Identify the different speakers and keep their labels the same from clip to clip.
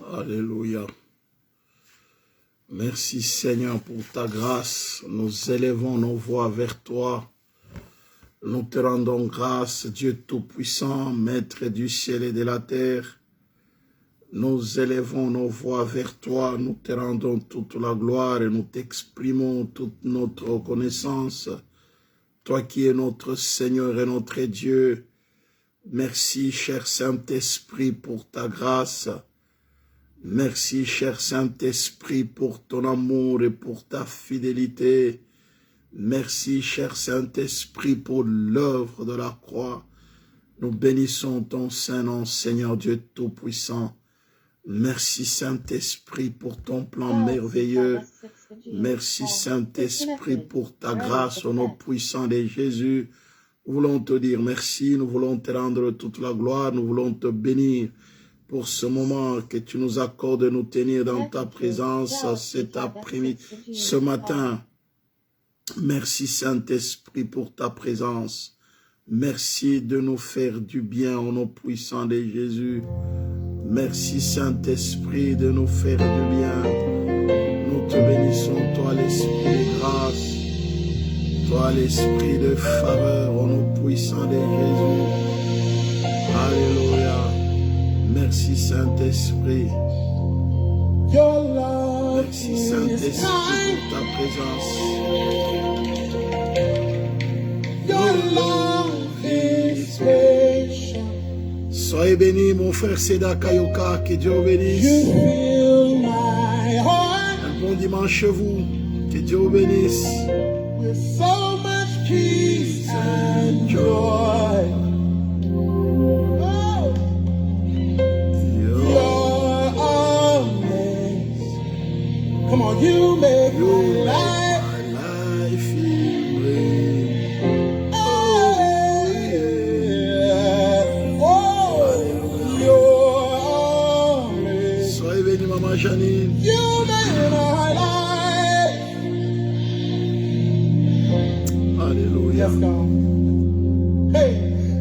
Speaker 1: Alléluia. Merci Seigneur pour ta grâce. Nous élevons nos voix vers toi. Nous te rendons grâce, Dieu Tout-Puissant, Maître du ciel et de la terre. Nous élevons nos voix vers toi. Nous te rendons toute la gloire et nous t'exprimons toute notre reconnaissance. Toi qui es notre Seigneur et notre Dieu. Merci, cher Saint-Esprit, pour ta grâce. Merci, cher Saint-Esprit, pour ton amour et pour ta fidélité. Merci, cher Saint-Esprit, pour l'œuvre de la croix. Nous bénissons ton Saint-Nom, Seigneur Dieu Tout-Puissant. Merci, Saint-Esprit, pour ton plan merveilleux. Merci, Saint-Esprit, pour ta grâce au nom puissant de Jésus. Nous voulons te dire merci, nous voulons te rendre toute la gloire, nous voulons te bénir pour ce moment que tu nous accordes de nous tenir dans ta présence cet après-midi, ce matin. Merci Saint-Esprit pour ta présence. Merci de nous faire du bien au nom puissant de Jésus. Merci Saint-Esprit de nous faire du bien. Nous te bénissons, toi l'Esprit de grâce. Toi l'Esprit de faveur au nom puissant de Jésus. Alléluia. Merci Saint-Esprit. Merci Saint-Esprit pour ta présence. Soyez bénis mon frère Seda Kayoka, que Dieu vous bénisse. Un bon dimanche à vous, que Dieu vous bénisse.
Speaker 2: With so much peace and joy. Oh, you're amazing. Come on, you make my life feel great. Oh, yeah. Oh, you're amazing.
Speaker 1: Soyez bénis, Maman Janine.
Speaker 2: You made my life.
Speaker 1: Alléluia.
Speaker 2: Yes, God. Hey,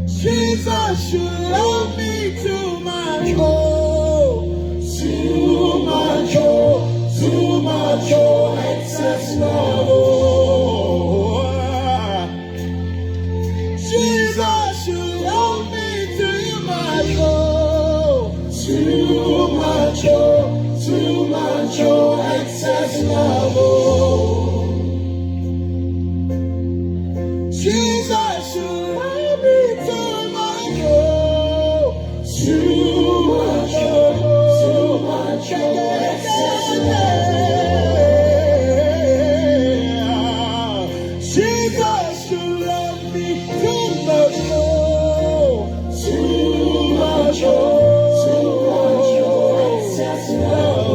Speaker 2: Jesus, you love me too much, oh, too much, oh, too much, oh, excess love, oh. Jesus, you love me too much, oh, too much, oh, excess love, oh. Jesus, you love me too much, oh, too much, oh, excess love. Jesus, you love me too much, oh, too much, oh, excess love.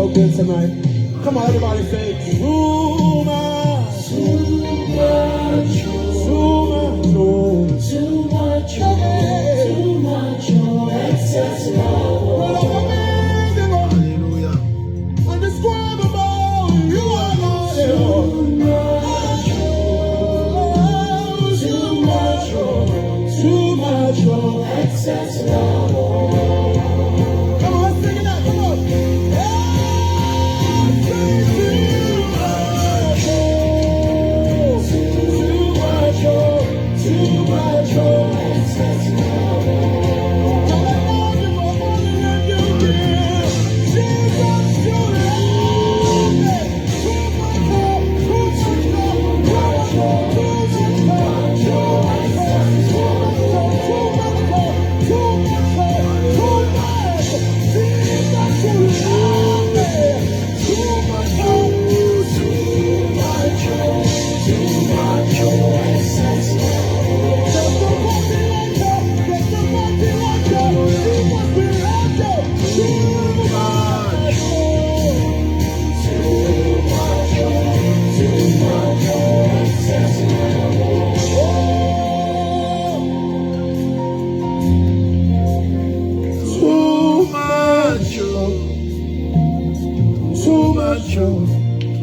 Speaker 2: so good tonight. Come on, everybody say, too much, too much, too much, too much, excess love.
Speaker 1: Hallelujah.
Speaker 2: Undescribable, you are not too much, too much, excess love.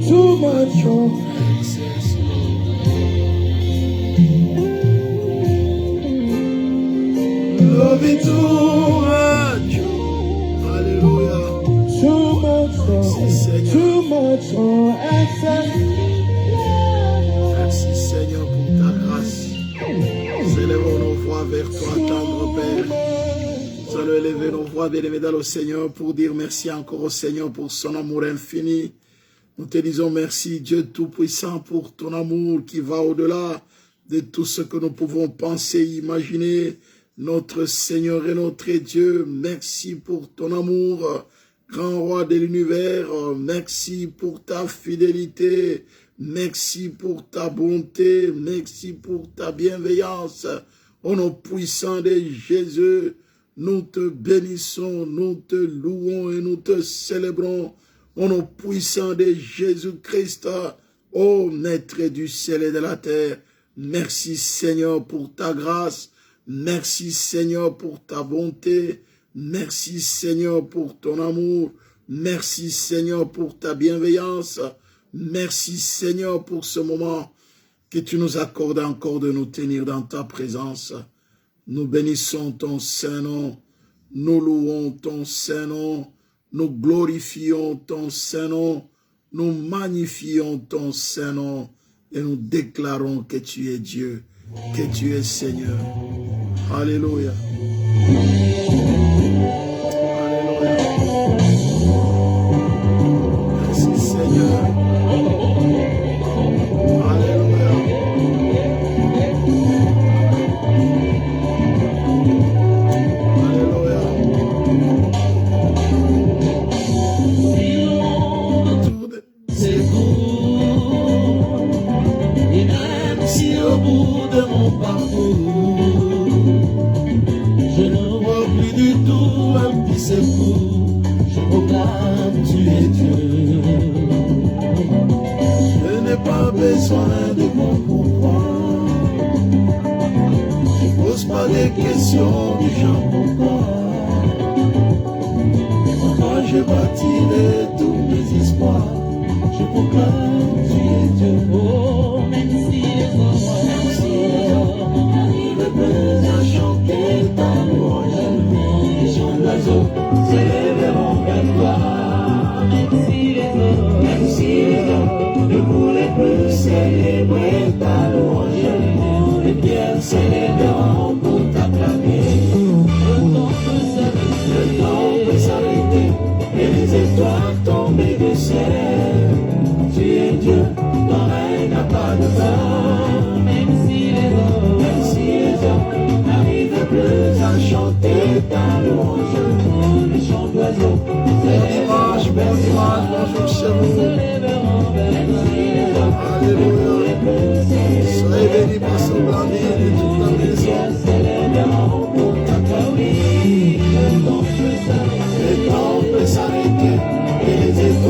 Speaker 2: Too much,
Speaker 1: Love it too much. Hallelujah.
Speaker 2: too much, excess.
Speaker 1: Merci Seigneur pour ta grâce. Nous élevons nos voix vers toi, tendre Père. Nous allons élever nos voix, bien-aimés dans le Seigneur, pour dire merci encore au Seigneur pour son amour infini. Nous te disons merci, Dieu Tout-Puissant, pour ton amour qui va au-delà de tout ce que nous pouvons penser, imaginer. Notre Seigneur et notre Dieu, merci pour ton amour, grand roi de l'univers. Merci pour ta fidélité. Merci pour ta bonté. Merci pour ta bienveillance. Au nom puissant de Jésus, nous te bénissons, nous te louons et nous te célébrons. Au nom puissant de Jésus-Christ, ô Maître du ciel et de la terre, merci Seigneur pour ta grâce, merci Seigneur pour ta bonté, merci Seigneur pour ton amour, merci Seigneur pour ta bienveillance, merci Seigneur pour ce moment que tu nous accordes encore de nous tenir dans ta présence. Nous bénissons ton Saint-Nom, nous louons ton Saint-Nom, nous glorifions ton Saint-Nom, nous magnifions ton Saint-Nom et nous déclarons que tu es Dieu, que tu es Seigneur. Alléluia. Alléluia. Merci Seigneur. Alléluia. Alléluia.
Speaker 2: C'est court, et même si au bout de mon parcours, je ne vois plus du tout un petit secours, je proclame tu es Dieu. Je n'ai pas besoin de mon pouvoir, je pose pas des questions du genre pourquoi. Moi je bâtirai tous mes espoirs. Je proclame, tu es Dieu. Oh, même si les hommes n'arrivent plus à chanter ta louange, les chants d'oiseaux s'élèveront vers toi. Même si les hommes ne voulaient plus célébrer ta louange, les pierres s'élèveront pour t'acclamer. Le temps peut s'arrêter et les étoiles tomber du ciel. Tu es Dieu, ton règne n'a pas de fin. Même si les hommes n'arrivent plus à chanter ta louange, les chants d'oiseaux
Speaker 1: Bon dimanche, bonjour chez vous. Alléluia. Soyez bénis par son blanc de toute la maison. Les temps peuvent s'arrêter et les étoiles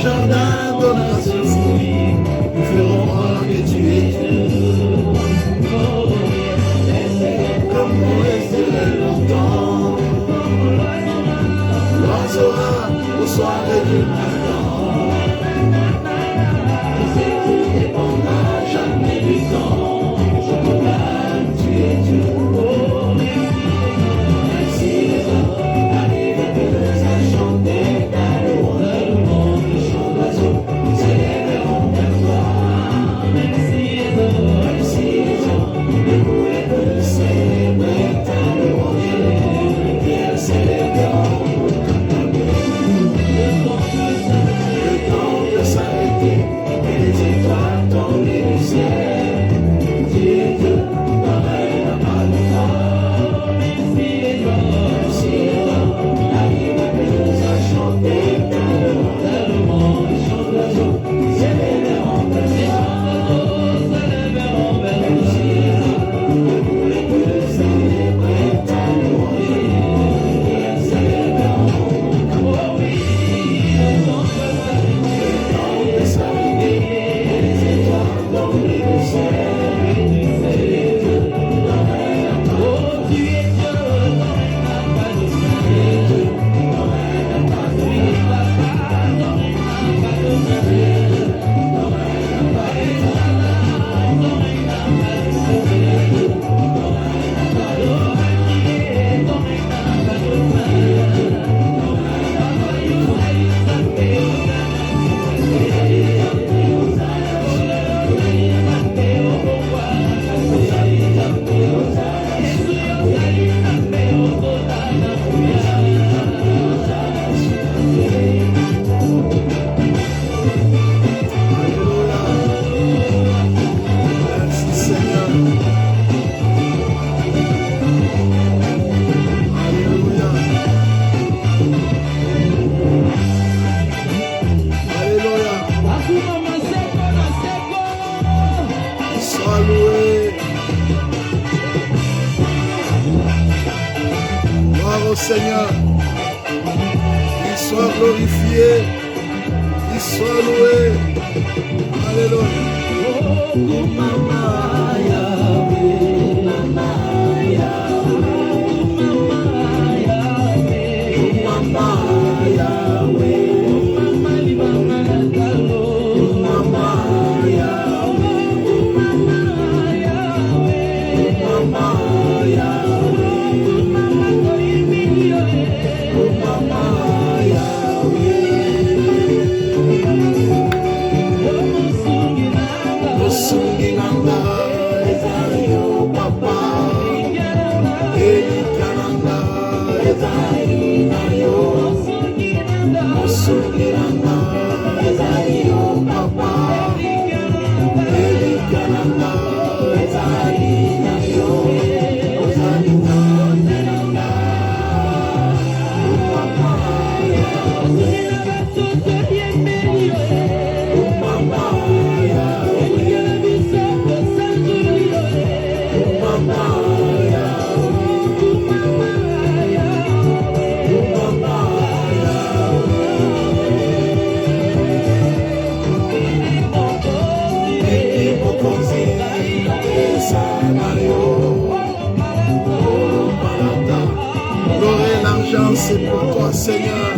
Speaker 1: jardin donnera ses fruits, nous ferons voir que tu es Dieu. Comme on resterait longtemps, l'oiseau au soir et du matin, tout dépendra jamais du temps. Je proclame, tu es Dieu. Merci les hommes, arrivez à chanter ta louange. Les chants d'oiseaux s'élèveront vers toi. Merci les hommes, ne voulez que célébrer ta louange. Les pierres s'élèveront. Le temps peut s'arrêter et les étoiles tomber du ciel. Tu es Dieu, pareil n'a pas de fin. Merci les hommes, arrivez à chanter ta louange. Les chants d'oiseaux s'élèveront vers toi. Merci les hommes, ne voulez que célébrer ta louange. Les pierres s'élèveront. Seigneur, qu'il soit glorifié, qu'il soit loué. Alléluia. Oh, Mama Yahweh, Mama Yahweh, Mama Yahweh, Mama Yahweh, Mama Yahweh. C'est pour toi, Seigneur.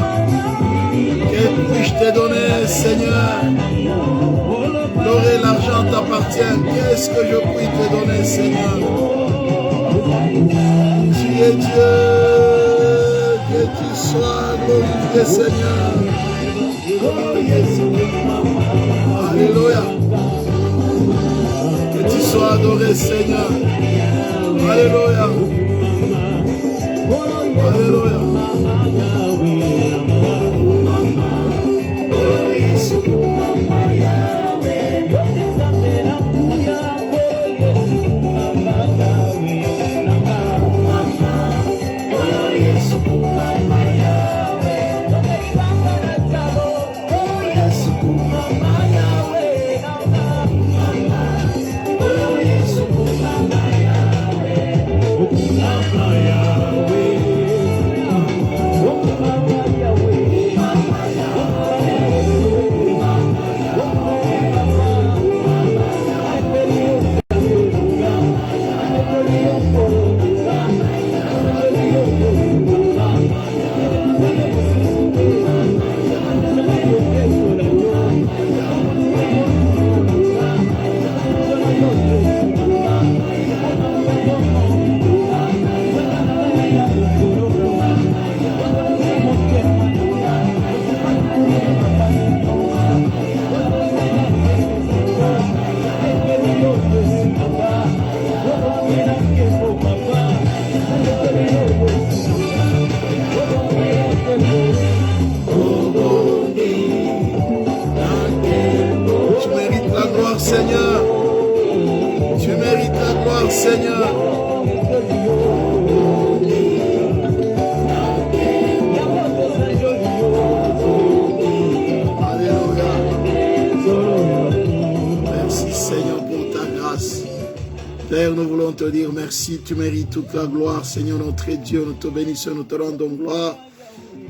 Speaker 1: Que puis-je te donner, Seigneur? L'or et l'argent t'appartiennent. Qu'est-ce que je puis te donner, Seigneur? Tu es Dieu. Que tu sois glorifié, Seigneur. Alléluia. Que tu sois adoré, Seigneur. Alléluia. Alléluia. Seigneur. Tu mérites la gloire, Seigneur. Alléluia. Merci, Seigneur, pour ta grâce. Père, nous voulons te dire merci. Tu mérites toute la gloire, Seigneur, notre Dieu. Nous te bénissons, nous te rendons gloire.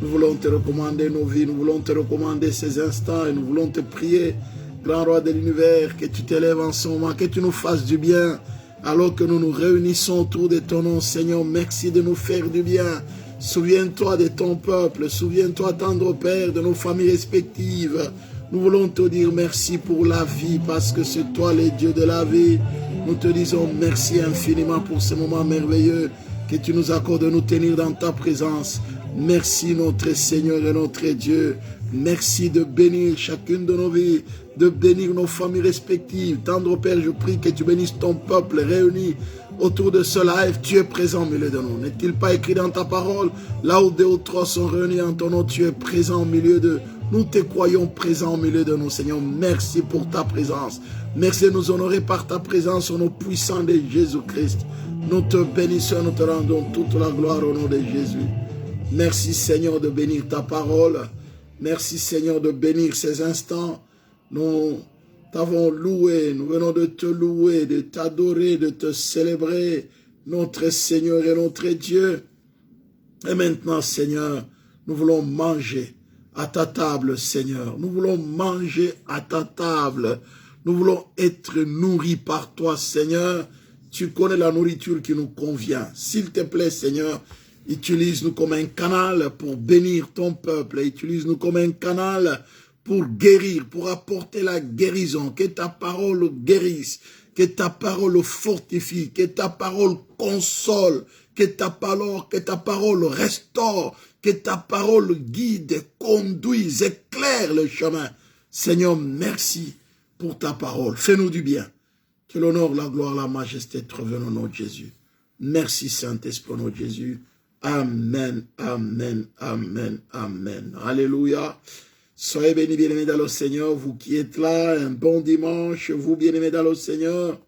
Speaker 1: Nous voulons te recommander nos vies. Nous voulons te recommander ces instants et nous voulons te prier, grand roi de l'univers, que tu t'élèves en ce moment, que tu nous fasses du bien. Alors que nous nous réunissons autour de ton nom, Seigneur, merci de nous faire du bien. Souviens-toi de ton peuple, souviens-toi, tendre Père, de nos familles respectives. Nous voulons te dire merci pour la vie, parce que c'est toi le Dieu de la vie. Nous te disons merci infiniment pour ce moment merveilleux que tu nous accordes de nous tenir dans ta présence. Merci notre Seigneur et notre Dieu. Merci de bénir chacune de nos vies, de bénir nos familles respectives. Tendre Père, je prie que tu bénisses ton peuple réuni autour de ce live. Tu es présent au milieu de nous. N'est-il pas écrit dans ta parole? Là où deux ou trois sont réunis en ton nom, tu es présent au milieu d'eux. Nous te croyons présent au milieu de nous, Seigneur. Merci pour ta présence. Merci de nous honorer par ta présence au nom puissant de Jésus-Christ. Nous te bénissons, nous te rendons toute la gloire au nom de Jésus. Merci, Seigneur, de bénir ta parole. Merci, Seigneur, de bénir ces instants. Nous t'avons loué, nous venons de te louer, de t'adorer, de te célébrer, notre Seigneur et notre Dieu. Et maintenant, Seigneur, nous voulons manger à ta table, Seigneur. Nous voulons manger à ta table. Nous voulons être nourris par toi, Seigneur. Tu connais la nourriture qui nous convient. S'il te plaît, Seigneur, utilise-nous comme un canal pour bénir ton peuple. Utilise-nous comme un canal pour guérir, pour apporter la guérison. Que ta parole guérisse, que ta parole fortifie, que ta parole console, que ta parole restaure, que ta parole guide, conduise, éclaire le chemin. Seigneur, merci pour ta parole. Fais-nous du bien. Que l'honneur, la gloire, la majesté te reviennent au nom de Jésus. Merci Saint-Esprit au nom de Jésus. Amen, amen, amen, amen. Alléluia. Soyez bénis, bien-aimés dans le Seigneur, vous qui êtes là. Un bon dimanche, vous bien-aimés dans le Seigneur.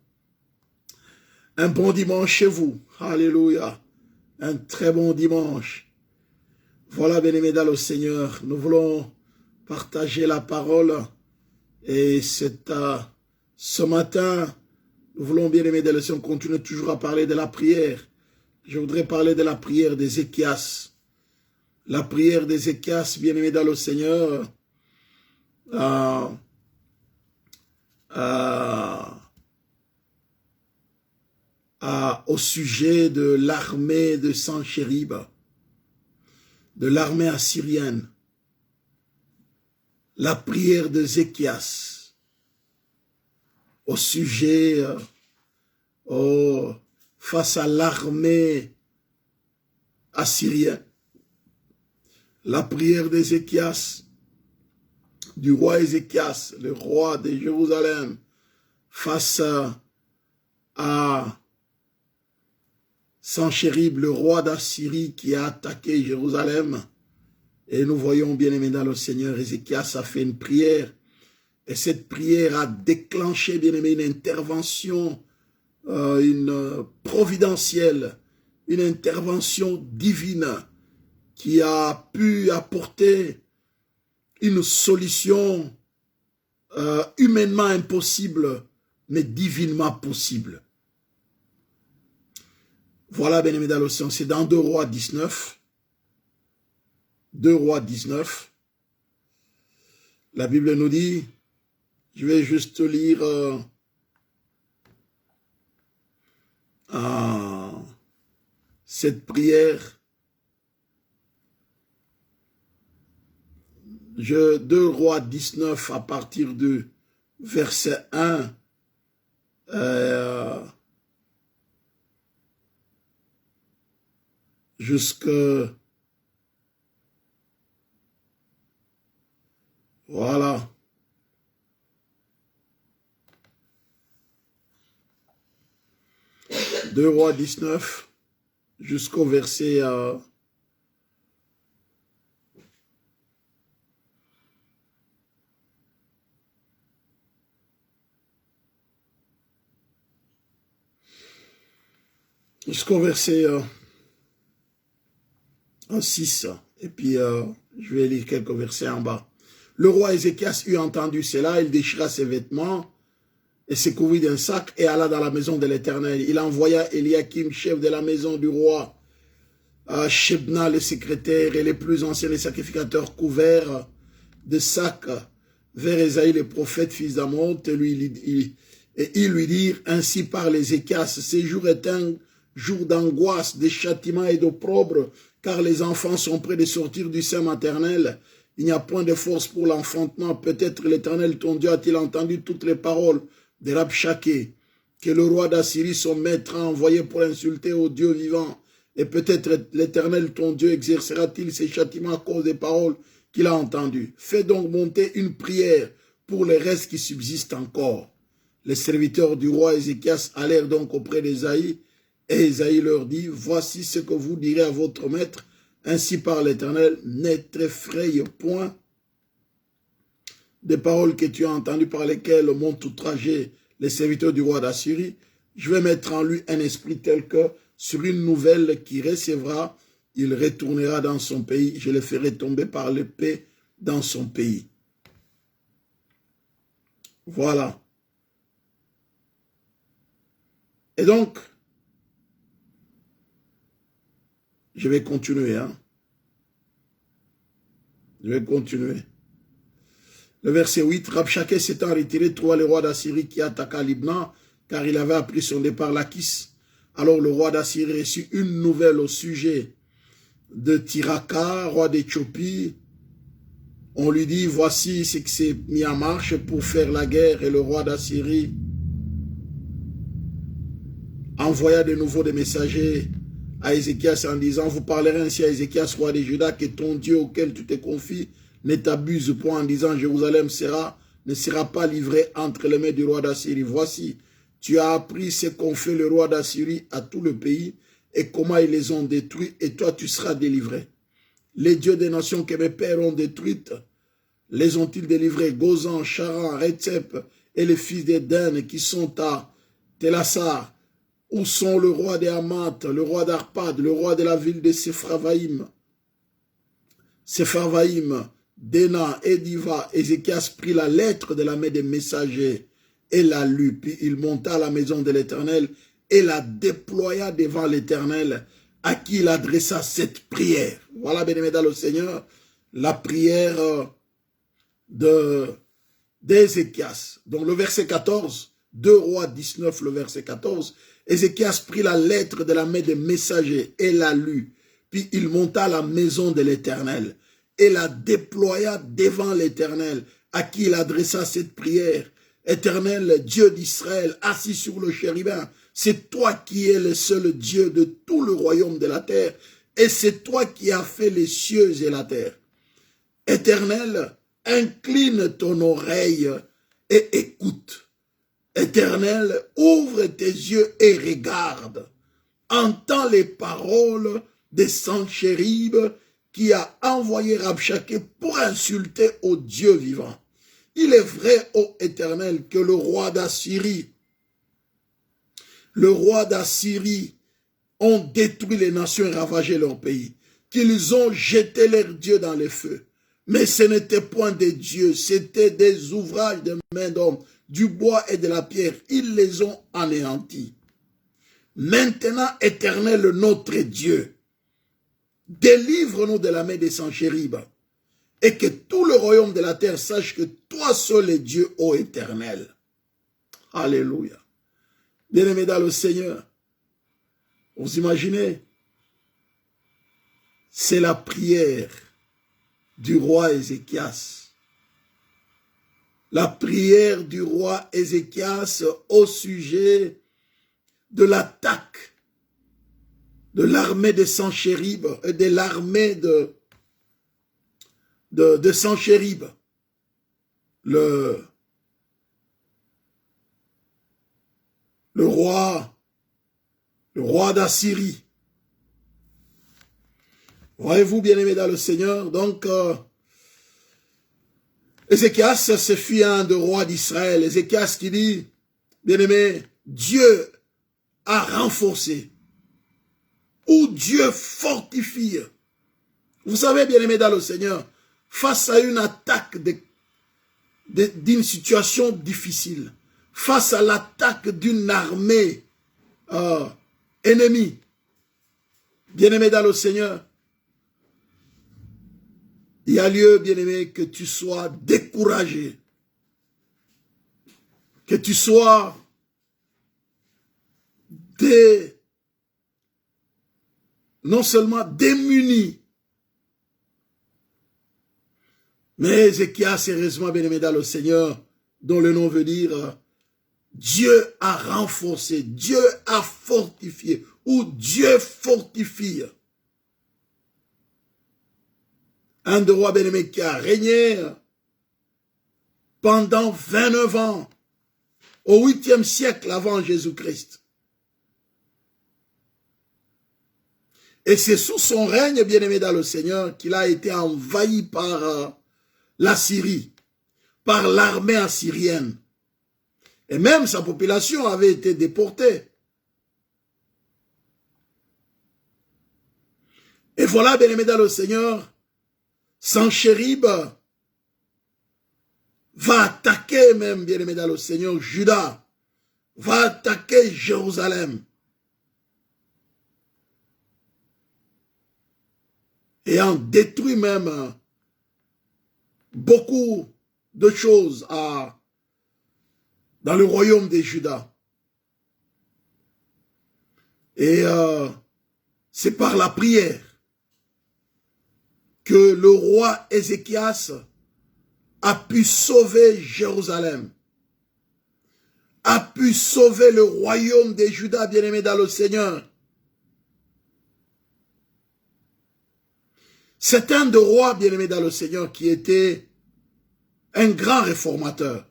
Speaker 1: Un bon dimanche chez vous. Alléluia. Un très bon dimanche. Voilà, bien-aimés dans le Seigneur. Nous voulons partager la parole. Et c'est ce matin, nous voulons, bien-aimés dans le Seigneur, continuer toujours à parler de la prière. Je voudrais parler de la prière d'Ézéchias. La prière d'Ézéchias, bien-aimé dans le Seigneur, au sujet de l'armée de Sanchérib, de l'armée assyrienne. La prière d'Ézéchias au sujet face à l'armée assyrienne. La prière d'Ézéchias, du roi Ézéchias, le roi de Jérusalem, face à Sanchérib, le roi d'Assyrie qui a attaqué Jérusalem. Et nous voyons, bien aimé dans le Seigneur, Ézéchias a fait une prière. Et cette prière a déclenché, bien aimé, une intervention une providentielle, une intervention divine qui a pu apporter une solution humainement impossible, mais divinement possible. Voilà, bien aimé dans le Seigneur, c'est dans 2 Rois 19. 2 Rois 19. La Bible nous dit, je vais juste lire cette prière. 2 Rois 19 à partir du verset 1 jusque voilà. Deux Rois 19 jusqu'au verset Jusqu'au verset 6. Et puis, je vais lire quelques versets en bas. Le roi Ézéchias eut entendu cela, il déchira ses vêtements et se couvrit d'un sac et alla dans la maison de l'Éternel. Il envoya Eliakim, chef de la maison du roi, Shebna, le secrétaire, et les plus anciens des sacrificateurs couverts de sacs vers Ésaïe, le prophète, fils d'Amoz, et ils lui dirent, ainsi parle Ézéchias, ce jour est un jour d'angoisse, de châtiment et d'opprobre, car les enfants sont près de sortir du sein maternel. Il n'y a point de force pour l'enfantement. Peut-être l'Éternel, ton Dieu, a-t-il entendu toutes les paroles de Rabshaké, que le roi d'Assyrie, son maître, a envoyé pour insulter au Dieu vivant. Et peut-être l'Éternel, ton Dieu, exercera-t-il ses châtiments à cause des paroles qu'il a entendues. Fais donc monter une prière pour les restes qui subsistent encore. Les serviteurs du roi Ézéchias allèrent donc auprès d'Ésaïe, et Ésaïe leur dit, voici ce que vous direz à votre maître, ainsi par l'Éternel, ne t'effraie point des paroles que tu as entendues par lesquelles m'ont outragé les serviteurs du roi d'Assyrie. Je vais mettre en lui un esprit tel que, sur une nouvelle qu'il recevra, il retournera dans son pays. Je le ferai tomber par l'épée dans son pays. Voilà. Et donc, je vais continuer. Je vais continuer. Le verset 8, Rabshaké s'étant retiré, trouva le roi d'Assyrie qui attaqua Libna, car il avait appris son départ Lachis. Alors le roi d'Assyrie reçut une nouvelle au sujet de Tiraka, roi d'Éthiopie. On lui dit, voici ce qui s'est mis en marche pour faire la guerre. Et le roi d'Assyrie envoya de nouveau des messagers à Ézéchias en disant, vous parlerez ainsi à Ézéchias, roi de Juda, que ton Dieu auquel tu te confies ne t'abuse point en disant, Jérusalem ne sera pas livrée entre les mains du roi d'Assyrie. Voici, tu as appris ce qu'ont fait le roi d'Assyrie à tout le pays et comment ils les ont détruits, et toi tu seras délivré. Les dieux des nations que mes pères ont détruites, les ont-ils délivrés? Gozan, Charan, Rétsep et les fils d'Éden qui sont à Télassar. Où sont le roi de Hamath, le roi d'Arpad, le roi de la ville de Sepharvaïm, Déna, Ediva? Ézéchias prit la lettre de la main des messagers et la lut, puis il monta à la maison de l'Éternel et la déploya devant l'Éternel, à qui il adressa cette prière. Voilà, bien-aimés dans le Seigneur, la prière d'Ézéchias. Donc le verset 14, 2 Rois 19, le verset 14, Ézéchias prit la lettre de la main des messagers et la lut, puis il monta à la maison de l'Éternel et la déploya devant l'Éternel, à qui il adressa cette prière. Éternel, Dieu d'Israël, assis sur le chérubin, c'est toi qui es le seul Dieu de tout le royaume de la terre, et c'est toi qui as fait les cieux et la terre. Éternel, incline ton oreille et écoute. Éternel, ouvre tes yeux et regarde. Entends les paroles de Sanchérib qui a envoyé Rabshaké pour insulter au Dieu vivant. Il est vrai, ô Éternel, que le roi d'Assyrie ont détruit les nations et ravagé leur pays, qu'ils ont jeté leurs dieux dans les feux. Mais ce n'était point des dieux, c'était des ouvrages de main d'homme, du bois et de la pierre. Ils les ont anéantis. Maintenant, Éternel, notre Dieu, délivre-nous de la main des Sanchérib, et que tout le royaume de la terre sache que toi seul es Dieu, ô Éternel. Alléluia. Bien-aimés dans le Seigneur, vous imaginez, c'est la prière du roi Ézéchias. La prière du roi Ézéchias au sujet de l'attaque de l'armée de Sanchérib et de l'armée de Sanchérib, le roi d'Assyrie. Voyez-vous, bien-aimés dans le Seigneur, donc Ézéchias se fit un de roi d'Israël. Ézéchias qui dit, bien-aimé, Dieu a renforcé où Dieu fortifie. Vous savez, bien-aimés dans le Seigneur, face à une attaque d'une situation difficile, face à l'attaque d'une armée ennemie, bien-aimés dans le Seigneur, il y a lieu, bien-aimé, que tu sois découragé, que tu sois non seulement démuni, mais Ézéchias, sérieusement, bien-aimé dans le Seigneur, dont le nom veut dire Dieu a renforcé, Dieu a fortifié, ou Dieu fortifie. Un des rois bien-aimé qui a régné pendant 29 ans, au 8e siècle avant Jésus-Christ. Et c'est sous son règne, bien-aimé dans le Seigneur, qu'il a été envahi par la Syrie, par l'armée assyrienne. Et même sa population avait été déportée. Et voilà, bien-aimé dans le Seigneur, Sanchérib va attaquer même, bien-aimé dans le Seigneur, Juda, va attaquer Jérusalem. Et en détruit même beaucoup de choses dans le royaume de Juda. Et c'est par la prière que le roi Ézéchias a pu sauver Jérusalem, a pu sauver le royaume de Juda, bien-aimé dans le Seigneur. C'est un des rois, bien-aimé dans le Seigneur, qui était un grand réformateur.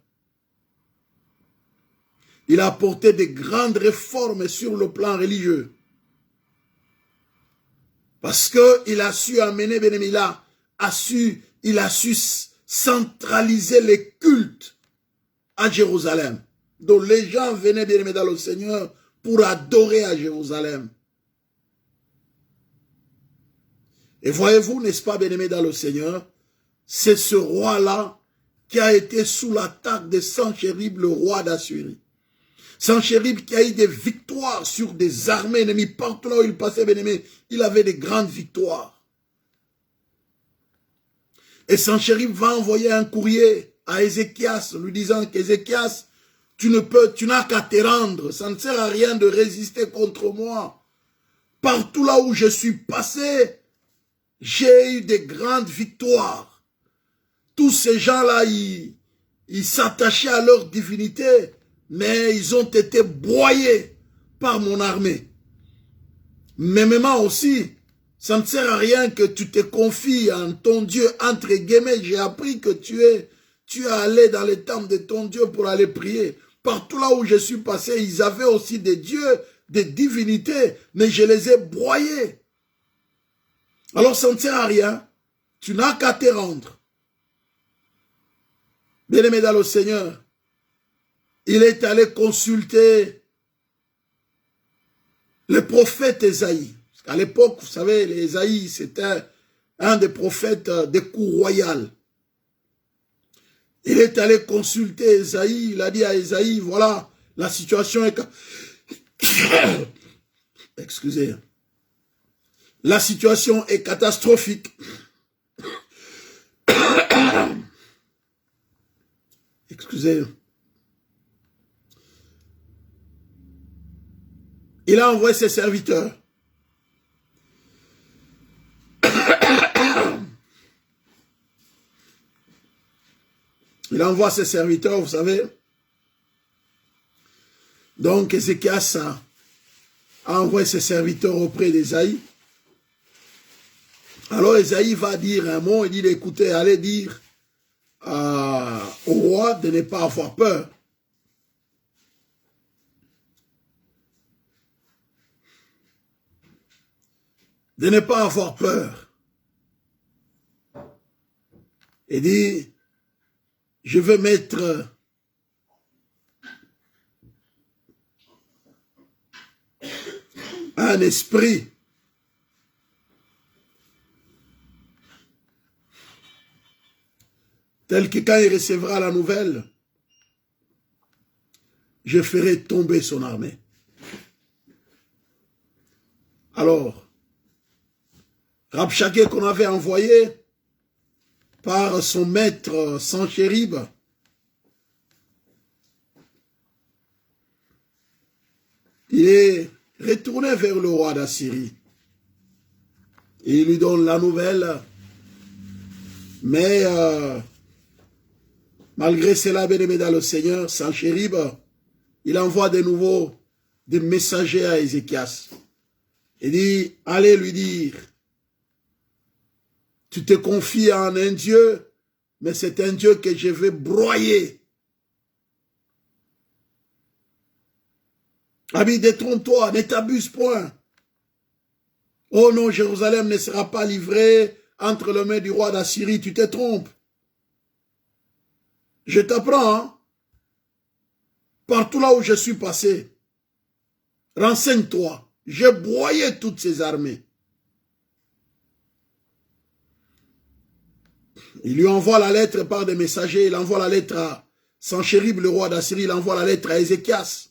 Speaker 1: Il a apporté de grandes réformes sur le plan religieux. Parce qu'il a su amener, bien-aimé, il a su centraliser les cultes à Jérusalem. Donc les gens venaient, bien-aimé, dans le Seigneur pour adorer à Jérusalem. Et voyez-vous, n'est-ce pas, bien-aimé dans le Seigneur, c'est ce roi-là qui a été sous l'attaque de Sanchérib, le roi d'Assyrie. Sanchérib qui a eu des victoires sur des armées ennemies. Partout là où il passait, bien-aimé, il avait des grandes victoires. Et Sanchérib va envoyer un courrier à Ézéchias, lui disant qu'Ézéchias, tu n'as qu'à te rendre. Ça ne sert à rien de résister contre moi. Partout là où je suis passé, j'ai eu des grandes victoires. Tous ces gens-là, ils s'attachaient à leur divinité, mais ils ont été broyés par mon armée. Mais même aussi, ça ne sert à rien que tu te confies en ton Dieu, entre guillemets. J'ai appris que tu es allé dans les temples de ton Dieu pour aller prier. Partout là où je suis passé, ils avaient aussi des dieux, des divinités, mais je les ai broyés. Alors ça ne sert à rien, tu n'as qu'à te rendre. Bien-aimé dans le Seigneur, il est allé consulter le prophète Ésaïe. Parce qu'à l'époque, vous savez, Ésaïe, c'était un des prophètes des cours royales. Il est allé consulter Ésaïe, il a dit à Ésaïe, voilà, la situation est... Excusez. La situation est catastrophique. Excusez. Il a envoyé ses serviteurs. Il envoie ses serviteurs, vous savez. Donc, Ézéchias a envoyé ses serviteurs auprès d'Ésaïe. Alors, Ésaïe va dire un mot, il dit, écoutez, allez dire au roi de ne pas avoir peur. De ne pas avoir peur. Il dit, je veux mettre un esprit tel que quand il recevra la nouvelle, je ferai tomber son armée. Alors, Rabshakeh qu'on avait envoyé par son maître Sanchérib, il est retourné vers le roi d'Assyrie. Et il lui donne la nouvelle. Mais malgré cela, bien-aimé dans le Seigneur, Sanchérib, il envoie de nouveau des messagers à Ézéchias. Il dit, allez lui dire, tu te confies en un Dieu, mais c'est un Dieu que je vais broyer. Ami, détrompe-toi, ne t'abuse point. Oh non, Jérusalem ne sera pas livrée entre les mains du roi d'Assyrie, tu te trompes. Je t'apprends, hein? Partout là où je suis passé, renseigne-toi, j'ai broyé toutes ces armées. Il lui envoie la lettre par des messagers, il envoie la lettre à Sanchérib, le roi d'Assyrie, il envoie la lettre à Ézéchias.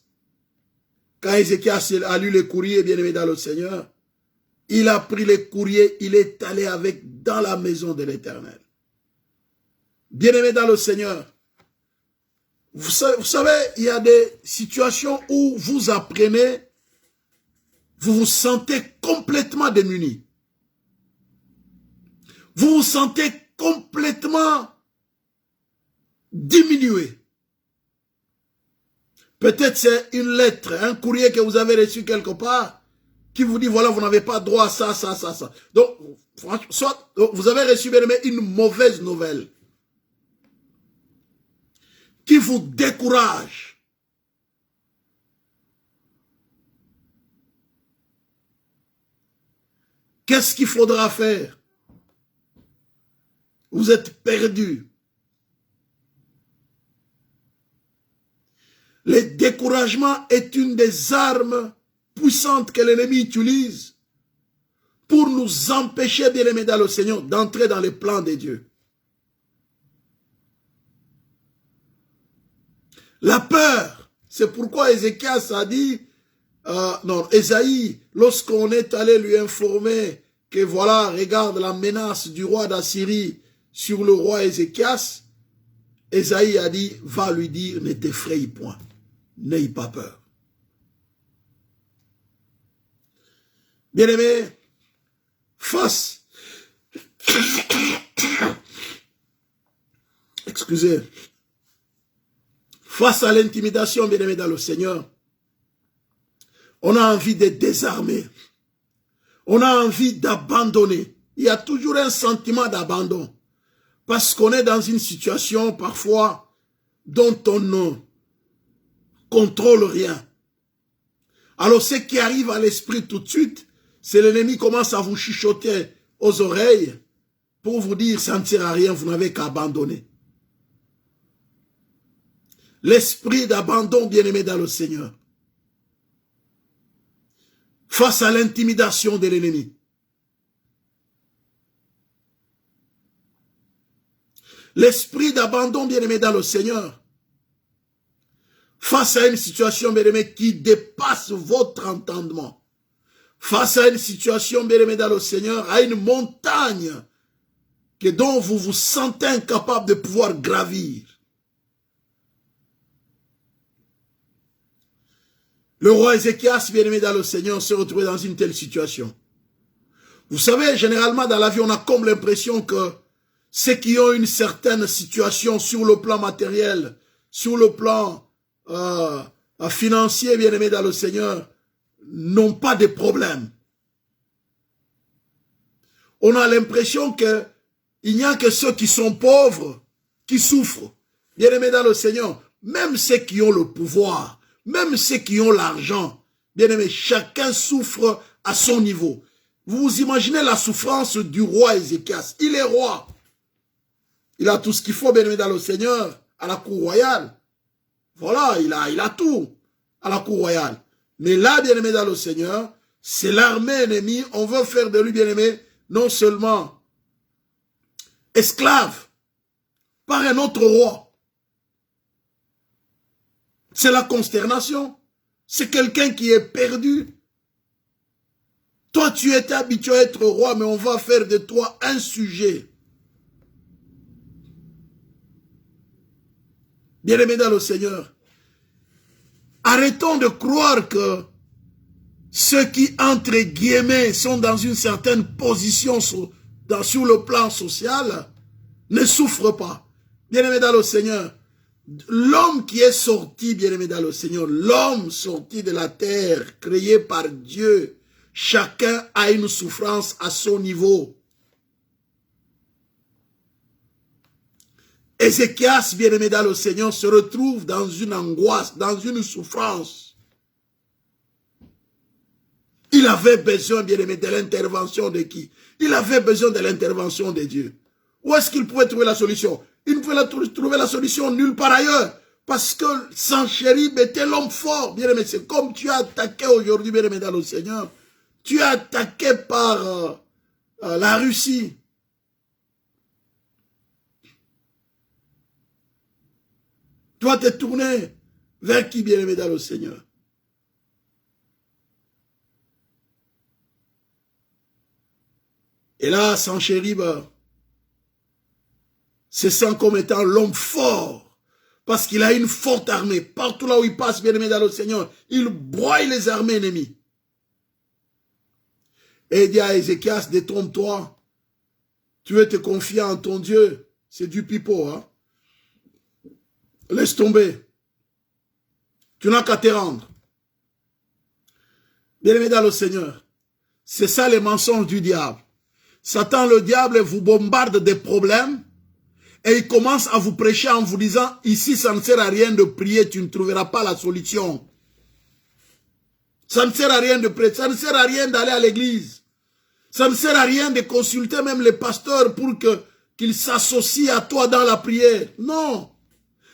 Speaker 1: Quand Ézéchias a lu le courrier, bien-aimé dans le Seigneur, il a pris le courrier, il est allé avec dans la maison de l'Éternel. Bien-aimé dans le Seigneur, vous savez, il y a des situations où vous apprenez, vous vous sentez complètement démuni. Vous vous sentez complètement diminué. Peut-être c'est une lettre, un courrier que vous avez reçu quelque part, qui vous dit, voilà, vous n'avez pas droit à ça, ça, ça, ça. Donc, soit vous avez reçu, bien aimé, une mauvaise nouvelle qui vous décourage. Qu'est-ce qu'il faudra faire? Vous êtes perdu. Le découragement est une des armes puissantes que l'ennemi utilise pour nous empêcher, bien-aimés dans le Seigneur, d'entrer dans les plans de Dieu. La peur, c'est pourquoi Ézéchias a dit, Ésaïe, lorsqu'on est allé lui informer que voilà, regarde la menace du roi d'Assyrie sur le roi Ézéchias, Ésaïe a dit, va lui dire, ne t'effraie point, n'aie pas peur. Bien-aimé, face, excusez, face à l'intimidation, bien-aimé dans le Seigneur, on a envie de désarmer, on a envie d'abandonner. Il y a toujours un sentiment d'abandon, parce qu'on est dans une situation parfois dont on ne contrôle rien. Alors ce qui arrive à l'esprit tout de suite, c'est l'ennemi commence à vous chuchoter aux oreilles pour vous dire ça ne sert à rien, vous n'avez qu'à abandonner. L'esprit d'abandon, bien-aimé dans le Seigneur, face à l'intimidation de l'ennemi. L'esprit d'abandon, bien-aimé dans le Seigneur, face à une situation, bien-aimé, qui dépasse votre entendement. Face à une situation, bien-aimé dans le Seigneur, à une montagne dont vous vous sentez incapable de pouvoir gravir. Le roi Ézéchias, bien-aimé dans le Seigneur, se retrouvait dans une telle situation. Vous savez, généralement dans la vie, on a comme l'impression que ceux qui ont une certaine situation sur le plan matériel, sur le plan financier, bien-aimé dans le Seigneur, n'ont pas de problème. On a l'impression qu'il n'y a que ceux qui sont pauvres qui souffrent. Bien-aimé dans le Seigneur, même ceux qui ont le pouvoir, même ceux qui ont l'argent, bien-aimé, chacun souffre à son niveau. Vous imaginez la souffrance du roi Ézéchias. Il est roi. Il a tout ce qu'il faut, bien-aimé dans le Seigneur, à la cour royale. Voilà, il a tout à la cour royale. Mais là, bien-aimé dans le Seigneur, c'est l'armée ennemie. On veut faire de lui, bien-aimé, non seulement esclave, par un autre roi. C'est la consternation. C'est quelqu'un qui est perdu. Toi, tu étais habitué à être roi, mais on va faire de toi un sujet. Bien-aimés dans le Seigneur, arrêtons de croire que ceux qui, entre guillemets, sont dans une certaine position sur le plan social, ne souffrent pas. Bien-aimés dans le Seigneur, l'homme qui est sorti, bien-aimé dans le Seigneur, l'homme sorti de la terre, créé par Dieu, chacun a une souffrance à son niveau. Ézéchias, bien-aimé dans le Seigneur, se retrouve dans une angoisse, dans une souffrance. Il avait besoin, bien-aimé, de l'intervention de qui? Il avait besoin de l'intervention de Dieu. Où est-ce qu'il pouvait trouver la solution? Il ne pouvait trouver la solution nulle part ailleurs. Parce que Sanchérib était l'homme fort. Bien-aimé, c'est comme tu as attaqué aujourd'hui, bien-aimé, dans le Seigneur. Tu es attaqué par la Russie. Tu vas te tourner vers qui, bien-aimé, dans le Seigneur? Et là, Sanchérib se sent comme étant l'homme fort. Parce qu'il a une forte armée. Partout là où il passe, bien-aimé, dans le Seigneur, il broie les armées ennemies. Et il dit à Ézéchias, détrompe-toi. Tu veux te confier en ton Dieu. C'est du pipeau, hein. Laisse tomber. Tu n'as qu'à te rendre. Bien-aimé dans le Seigneur, c'est ça les mensonges du diable. Satan, le diable, vous bombarde des problèmes et il commence à vous prêcher en vous disant, ici ça ne sert à rien de prier, tu ne trouveras pas la solution. Ça ne sert à rien de prier, ça ne sert à rien d'aller à l'église. Ça ne sert à rien de consulter même les pasteurs pour qu'ils s'associent à toi dans la prière. Non.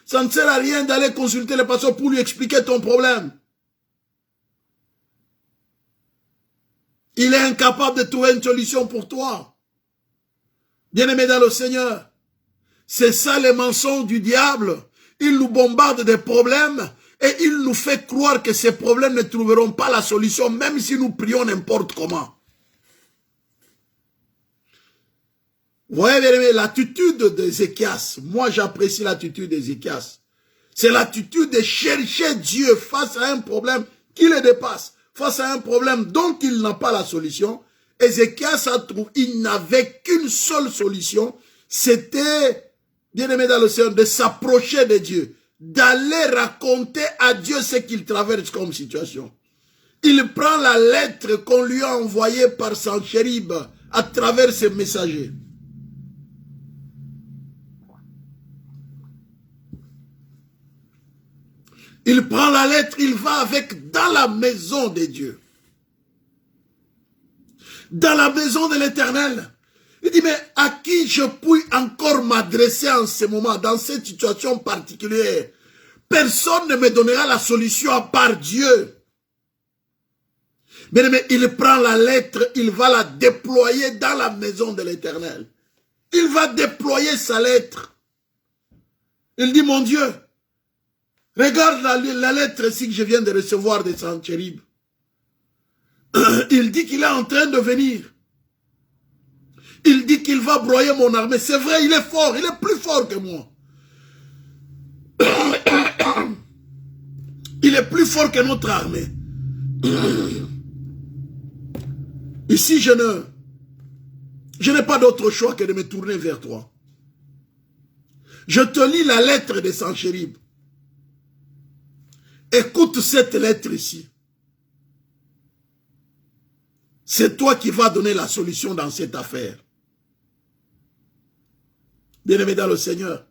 Speaker 1: Ça ne sert à rien d'aller consulter le pasteur pour lui expliquer ton problème. Il est incapable de trouver une solution pour toi. Bien-aimé dans le Seigneur, c'est ça les mensonges du diable. Il nous bombarde des problèmes et il nous fait croire que ces problèmes ne trouveront pas la solution, même si nous prions n'importe comment. Vous voyez, bien aimé, l'attitude d'Ézéchias, moi j'apprécie l'attitude d'Ézéchias. C'est l'attitude de chercher Dieu face à un problème qui le dépasse, face à un problème dont il n'a pas la solution. Ézéchias a trouvé, il n'avait qu'une seule solution, c'était, bien aimé dans le Seigneur, de s'approcher de Dieu, d'aller raconter à Dieu ce qu'il traverse comme situation. Il prend la lettre qu'on lui a envoyée par Sanchérib à travers ses messagers. Il prend la lettre, il va avec dans la maison de Dieu. Dans la maison de l'Éternel. Il dit, mais à qui je puis encore m'adresser en ce moment, dans cette situation particulière? Personne ne me donnera la solution à part Dieu. Bien aimé, il prend la lettre, il va la déployer dans la maison de l'Éternel. Il va déployer sa lettre. Il dit, mon Dieu, regarde la lettre ici que je viens de recevoir de Sanchérib. Il dit qu'il est en train de venir. Il dit qu'il va broyer mon armée. C'est vrai, il est fort, il est plus fort que moi. Il est plus fort que notre armée. Ici, je n'ai pas d'autre choix que de me tourner vers toi. Je te lis la lettre de Sanchérib. Écoute cette lettre ici. C'est toi qui vas donner la solution dans cette affaire. Bien-aimé dans le Seigneur,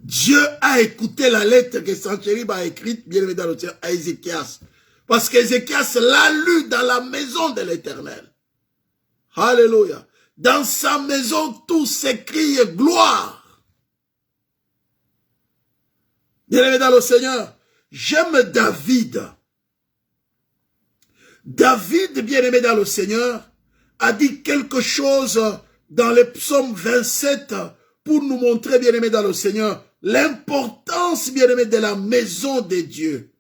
Speaker 1: Dieu a écouté la lettre que Sanchérib a écrite, bien-aimé dans le Seigneur, à Ézéchias. Parce qu'Ézéchias l'a lu dans la maison de l'Éternel. Alléluia. Dans sa maison, tout s'écrit gloire. Bien-aimé dans le Seigneur, j'aime David. David, bien-aimé dans le Seigneur, a dit quelque chose dans le psaume 27 pour nous montrer, bien-aimés dans le Seigneur, l'importance, bien-aimés, de la maison de Dieu.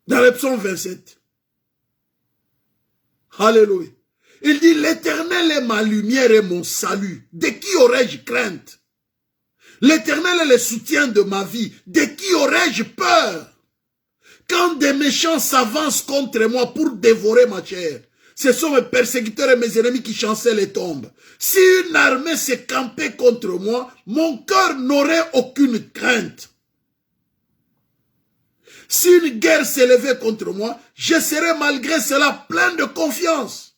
Speaker 1: Dans le psaume 27. Alléluia. Il dit, l'Éternel est ma lumière et mon salut. De qui aurais-je crainte? L'Éternel est le soutien de ma vie. De qui aurais-je peur? Quand des méchants s'avancent contre moi pour dévorer ma chair, ce sont mes persécuteurs et mes ennemis qui chancellent et tombent. Si une armée s'est campée contre moi, mon cœur n'aurait aucune crainte. Si une guerre s'élevait contre moi, je serais malgré cela plein de confiance.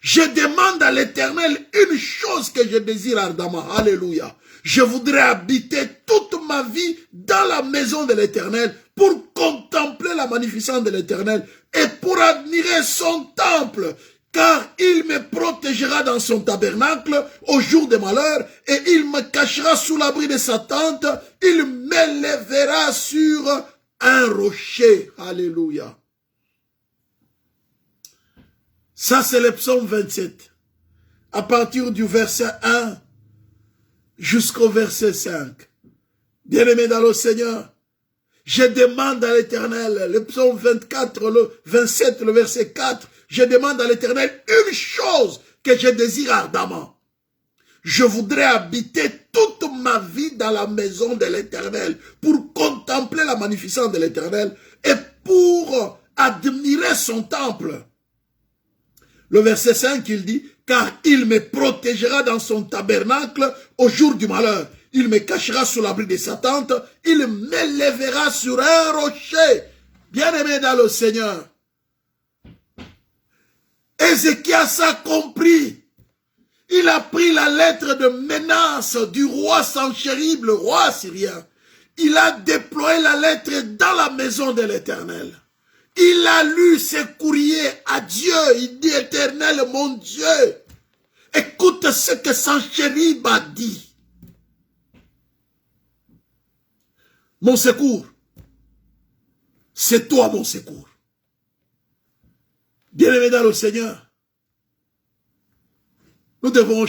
Speaker 1: Je demande à l'Éternel une chose que je désire ardemment. Alléluia. Je voudrais habiter toute ma vie dans la maison de l'Éternel pour contempler la magnificence de l'Éternel et pour admirer son temple, car il me protégera dans son tabernacle au jour des malheurs et il me cachera sous l'abri de sa tente, il m'élèvera sur un rocher. Alléluia. Ça, c'est le psaume 27. À partir du verset 1 jusqu'au verset 5. Bien-aimés dans le Seigneur, je demande à l'Éternel, le psaume 24, le 27, le verset 4, je demande à l'Éternel une chose que je désire ardemment. Je voudrais habiter toute ma vie dans la maison de l'Éternel pour contempler la magnificence de l'Éternel et pour admirer son temple. Le verset 5, il dit, car il me protégera dans son tabernacle au jour du malheur. Il me cachera sous l'abri de sa tente. Il m'élèvera sur un rocher. Bien-aimé dans le Seigneur. Ézéchias a compris. Il a pris la lettre de menace du roi Sanchérib, le roi assyrien. Il a déployé la lettre dans la maison de l'Éternel. Il a lu ses courriers à Dieu. Il dit, Éternel, mon Dieu, écoute ce que Sanchérib a dit. Mon secours, c'est toi mon secours. Bien-aimé dans le Seigneur, nous devons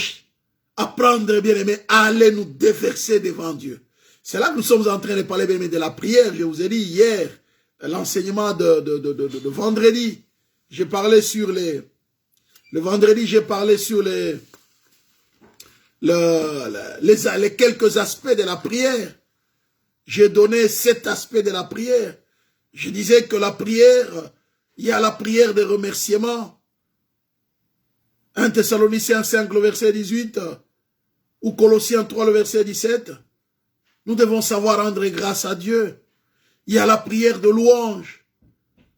Speaker 1: apprendre, bien-aimé, à aller nous déverser devant Dieu. C'est là que nous sommes en train de parler, bien-aimé, de la prière. Je vous ai dit hier, l'enseignement de vendredi, j'ai parlé sur le vendredi, j'ai parlé sur les quelques aspects de la prière. J'ai donné 7 aspects de la prière. Je disais que la prière, il y a la prière de remerciement. 1 Thessaloniciens 5, le verset 18, ou Colossiens 3, le verset 17. Nous devons savoir rendre grâce à Dieu. Il y a la prière de louange.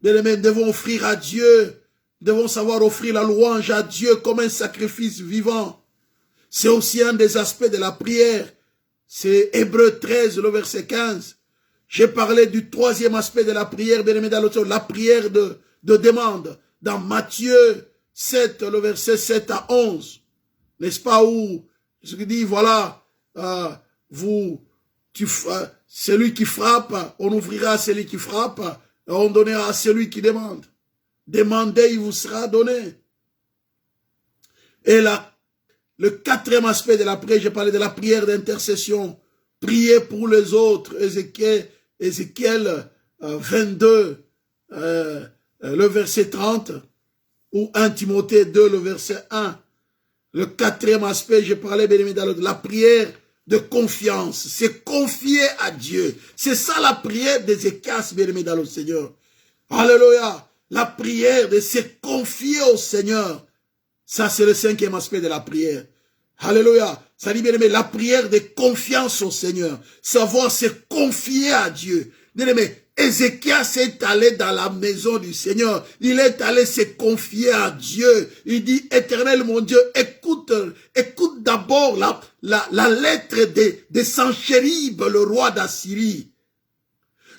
Speaker 1: Nous devons offrir à Dieu. Nous devons savoir offrir la louange à Dieu comme un sacrifice vivant. C'est aussi un des aspects de la prière. C'est Hébreux 13, le verset 15. J'ai parlé du 3e aspect de la prière, bien aimé dans l'autre, la prière de demande. Dans Matthieu 7, le verset 7 à 11. N'est-ce pas, où ce qui dit, voilà, celui qui frappe, on ouvrira à celui qui frappe, et on donnera à celui qui demande. Demandez, il vous sera donné. Et le 4e aspect de la prière, j'ai parlé de la prière d'intercession. Prier pour les autres. Ézéchiel 22, le verset 30, ou 1 Timothée 2, le verset 1. Le 4e aspect, j'ai parlé, bien aimé, de la prière de confiance. C'est confier à Dieu. C'est ça la prière d'Ézéchias, bien aimé dans le Seigneur. Alléluia. La prière de se confier au Seigneur. Ça, c'est le 5e aspect de la prière. Alléluia. Ça dit, bien aimé, la prière de confiance au Seigneur. Savoir se confier à Dieu. Bien aimé, Ézéchias est allé dans la maison du Seigneur. Il est allé se confier à Dieu. Il dit, Éternel mon Dieu, écoute d'abord la lettre de Sanchérib, le roi d'Assyrie.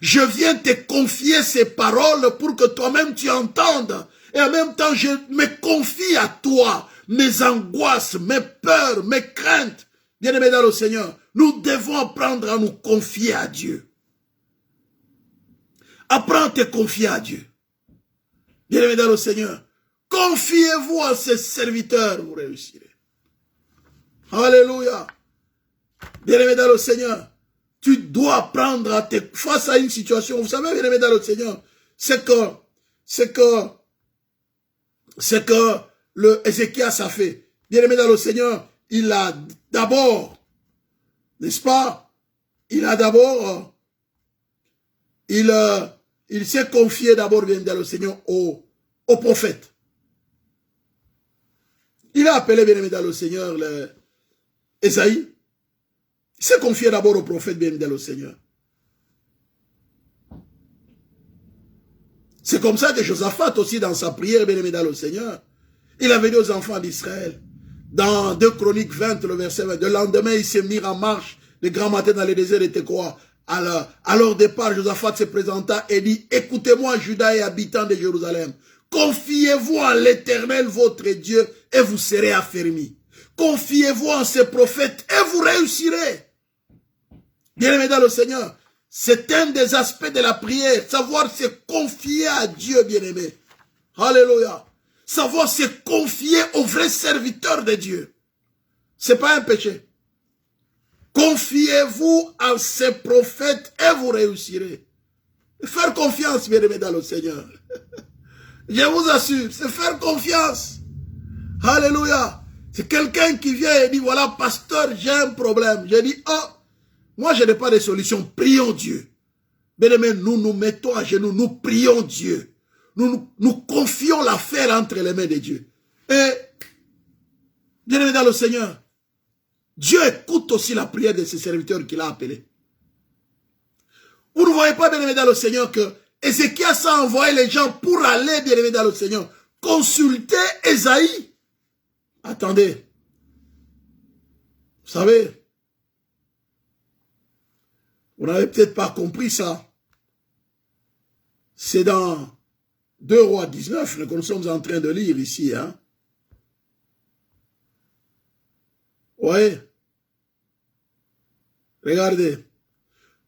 Speaker 1: Je viens te confier ces paroles pour que toi-même tu entendes. Et en même temps, je me confie à toi, mes angoisses, mes peurs, mes craintes. Bien-aimés dans le Seigneur, nous devons apprendre à nous confier à Dieu. Apprends à te confier à Dieu. Bien-aimés dans le Seigneur, confiez-vous à ses serviteurs, vous réussirez. Alléluia. Bien-aimé dans le Seigneur, tu dois apprendre à te... Face à une situation, vous savez, bien-aimé dans le Seigneur, c'est que le Ézéchias a fait. Bien-aimé dans le Seigneur, il a d'abord, n'est-ce pas, il a d'abord, il s'est confié d'abord, bien dans le Seigneur, au prophète. Il a appelé, bien-aimé dans le Seigneur, Esaïe. Il s'est confié d'abord au prophète, bien-aimé dans le Seigneur. C'est comme ça que Josaphat aussi, dans sa prière, bien-aimé dans le Seigneur, il avait dit aux enfants d'Israël, dans 2 Chroniques 20, le verset 20, le lendemain, il s'est mis en marche, le grand matin dans le désert de Tekoa. À leur départ, Josaphat se présenta et dit, écoutez-moi, Juda et habitants de Jérusalem, confiez-vous en l'Éternel, votre Dieu, et vous serez affermis. Confiez-vous en ses prophètes, et vous réussirez. Bien-aimé dans le Seigneur, c'est un des aspects de la prière, savoir se confier à Dieu, bien-aimé. Alléluia. Savoir se confier au vrai serviteur de Dieu. C'est pas un péché. Confiez-vous en ses prophètes et vous réussirez. Faire confiance, bien-aimé dans le Seigneur. Je vous assure, c'est faire confiance. Alléluia. C'est quelqu'un qui vient et dit, voilà, pasteur, j'ai un problème. Je dis, oh, moi je n'ai pas de solution. Prions Dieu. Bien-aimé, nous nous mettons à genoux, nous prions Dieu. Nous confions l'affaire entre les mains de Dieu. Et, bien-aimé dans le Seigneur, Dieu écoute aussi la prière de ses serviteurs qu'il a appelés. Vous ne voyez pas, bien-aimé dans le Seigneur, que Ézéchias a envoyé les gens pour aller, bien-aimé dans le Seigneur, consulter Esaïe. Attendez. Vous savez, vous n'avez peut-être pas compris ça. C'est dans 2 Rois 19, que nous sommes en train de lire ici. Hein? Oui. Regardez.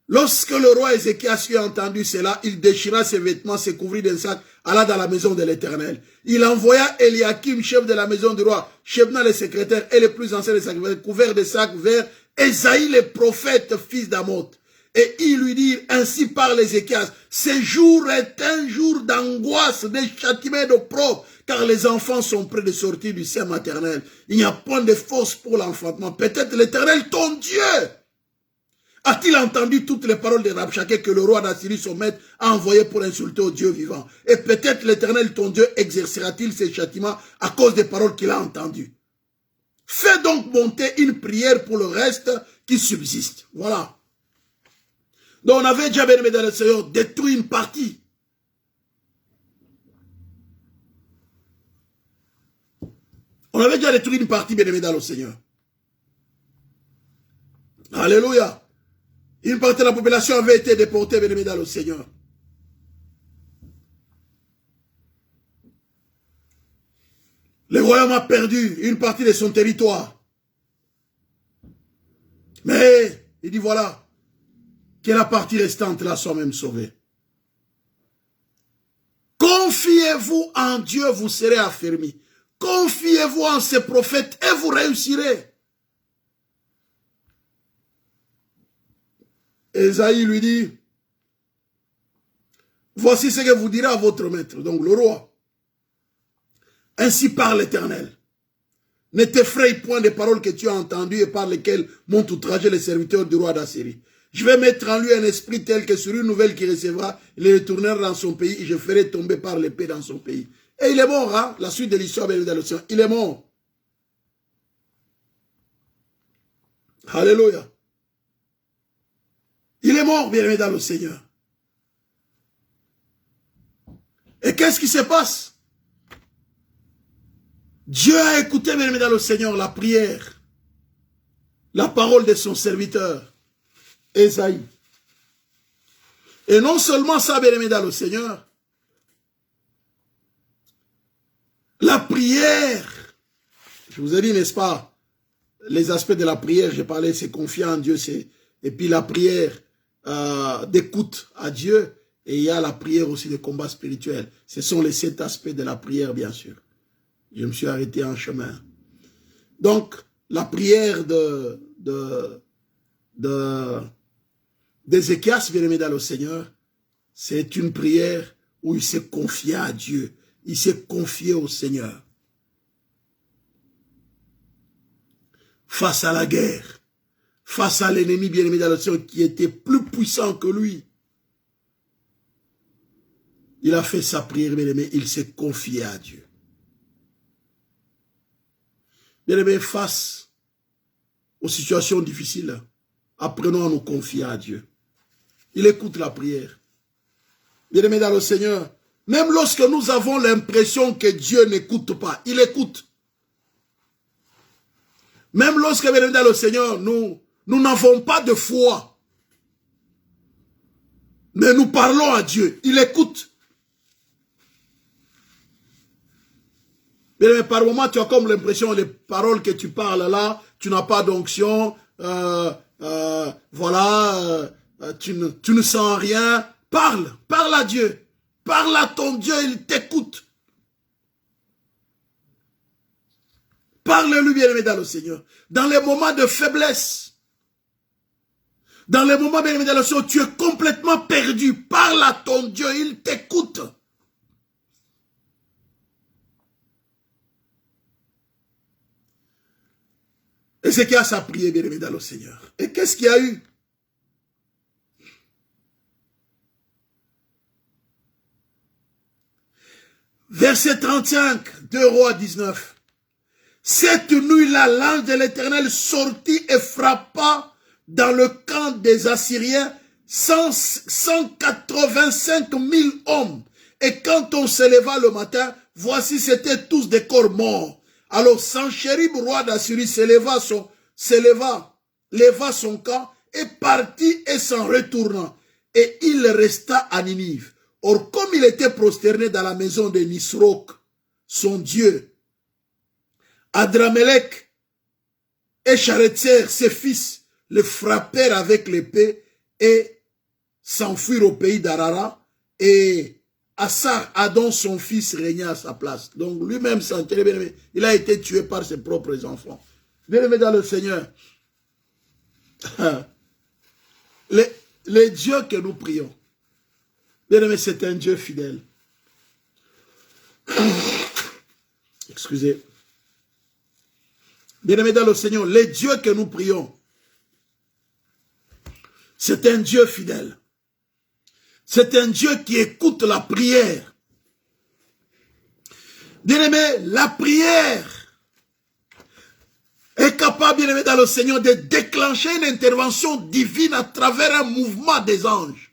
Speaker 1: Lorsque le roi Ézéchias eut entendu cela, il déchira ses vêtements, se couvrit d'un sac, alla dans la maison de l'Éternel. Il envoya Eliakim, chef de la maison du roi, Shebna le secrétaire et les plus anciens des sacrificateurs, couverts de sacs vers Esaïe le prophète, fils d'Amoth. Et il lui dit, ainsi parle Ézéchias, ce jour est un jour d'angoisse, de châtiment et d'opprobre, car les enfants sont près de sortir du sein maternel. Il n'y a point de force pour l'enfantement. Peut-être l'Éternel, ton Dieu, a-t-il entendu toutes les paroles de Rabshakeh que le roi d'Assyrie, son maître, a envoyé pour insulter au Dieu vivant? Et peut-être l'Éternel, ton Dieu, exercera-t-il ses châtiments à cause des paroles qu'il a entendues? Fais donc monter une prière pour le reste qui subsiste. Voilà. Donc on avait déjà, bien aimé dans le Seigneur, détruit une partie. On avait déjà détruit une partie, bien aimé dans le Seigneur. Alléluia. Une partie de la population avait été déportée, bien aimé dans le Seigneur. Le royaume a perdu une partie de son territoire. Mais, il dit voilà, que la partie restante là soit même sauvée. Confiez-vous en Dieu, vous serez affermis. Confiez-vous en ses prophètes et vous réussirez. Esaïe lui dit, voici ce que vous direz à votre maître, donc le roi. Ainsi parle l'Éternel. Ne t'effraie point des paroles que tu as entendues et par lesquelles m'ont outragé les serviteurs du roi d'Assyrie. Je vais mettre en lui un esprit tel que sur une nouvelle qu'il recevra, il le retournera dans son pays et je ferai tomber par l'épée dans son pays. Et il est mort, hein? La suite de l'histoire, bien évidemment, il est mort. Alléluia. Il est mort, bien aimé dans le Seigneur. Et qu'est-ce qui se passe? Dieu a écouté, bien aimé dans le Seigneur, la prière, la parole de son serviteur, Esaïe. Et non seulement ça, bien aimé dans le Seigneur, la prière, je vous ai dit, n'est-ce pas, les aspects de la prière, j'ai parlé, c'est confier en Dieu, et puis la prière d'écoute à Dieu, et il y a la prière aussi de combat spirituel. Ce sont les 7 aspects de la prière, bien sûr. Je me suis arrêté en chemin. Donc, la prière d'Ézéchias, bien-aimé dans le Seigneur, c'est une prière où il s'est confié à Dieu. Il s'est confié au Seigneur. Face à la guerre, face à l'ennemi, bien-aimé dans le Seigneur, qui était plus puissant que lui. Il a fait sa prière, bien-aimé, il s'est confié à Dieu. Bien-aimé, face aux situations difficiles, apprenons à nous confier à Dieu. Il écoute la prière. Bien-aimé dans le Seigneur, même lorsque nous avons l'impression que Dieu n'écoute pas, il écoute. Même lorsque, bien-aimé dans le Seigneur, nous n'avons pas de foi, mais nous parlons à Dieu, il écoute. Mais par moment, tu as comme l'impression, les paroles que tu parles là, tu n'as pas d'onction, voilà, tu ne sens rien. Parle à Dieu. Parle à ton Dieu, il t'écoute. Parle-lui, bien-aimé dans le Seigneur. Dans les moments de faiblesse, dans les moments, bien-aimé dans le Seigneur, où tu es complètement perdu. Parle à ton Dieu, il t'écoute. Ézéchias a prié, bien-aimé dans le Seigneur. Et qu'est-ce qu'il y a eu? Verset 35, 2 Rois 19. Cette nuit-là, l'ange de l'Éternel sortit et frappa dans le camp des Assyriens 185 000 hommes. Et quand on se leva le matin, voici, c'étaient tous des corps morts. Alors Sanchérib, roi d'Assyrie, leva son camp et partit et s'en retourna. Et il resta à Ninive. Or, comme il était prosterné dans la maison de Nisroch, son dieu, Adramélec et Charetzer, ses fils, le frappèrent avec l'épée et s'enfuirent au pays d'Arara. Et Assar, Adon, son fils, régna à sa place. Donc lui-même, il a été tué par ses propres enfants. Bien-aimé dans le Seigneur, les dieux que nous prions, bien-aimé, c'est un Dieu fidèle. Excusez. Bien-aimé dans le Seigneur, les dieux que nous prions, c'est un Dieu fidèle. C'est un Dieu qui écoute la prière. Bien-aimé, la prière est capable, bien-aimé dans le Seigneur, de déclencher une intervention divine à travers un mouvement des anges.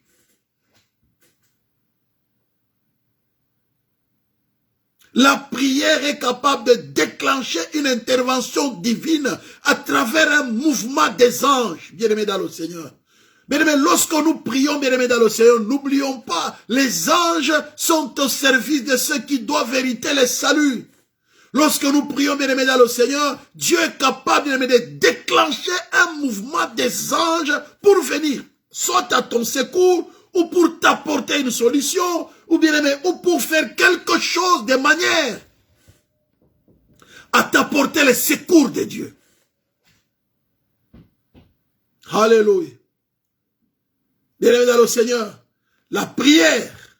Speaker 1: La prière est capable de déclencher une intervention divine à travers un mouvement des anges, bien-aimé dans le Seigneur. Bien-aimé, lorsque nous prions, bien-aimé dans le Seigneur, n'oublions pas, les anges sont au service de ceux qui doivent hériter le salut. Lorsque nous prions, bien-aimé dans le Seigneur, Dieu est capable, bien-aimé, de déclencher un mouvement des anges pour venir, soit à ton secours, ou pour t'apporter une solution, ou bien-aimé, ou pour faire quelque chose de manière à t'apporter le secours de Dieu. Alléluia. Bien-aimé dans le Seigneur, la prière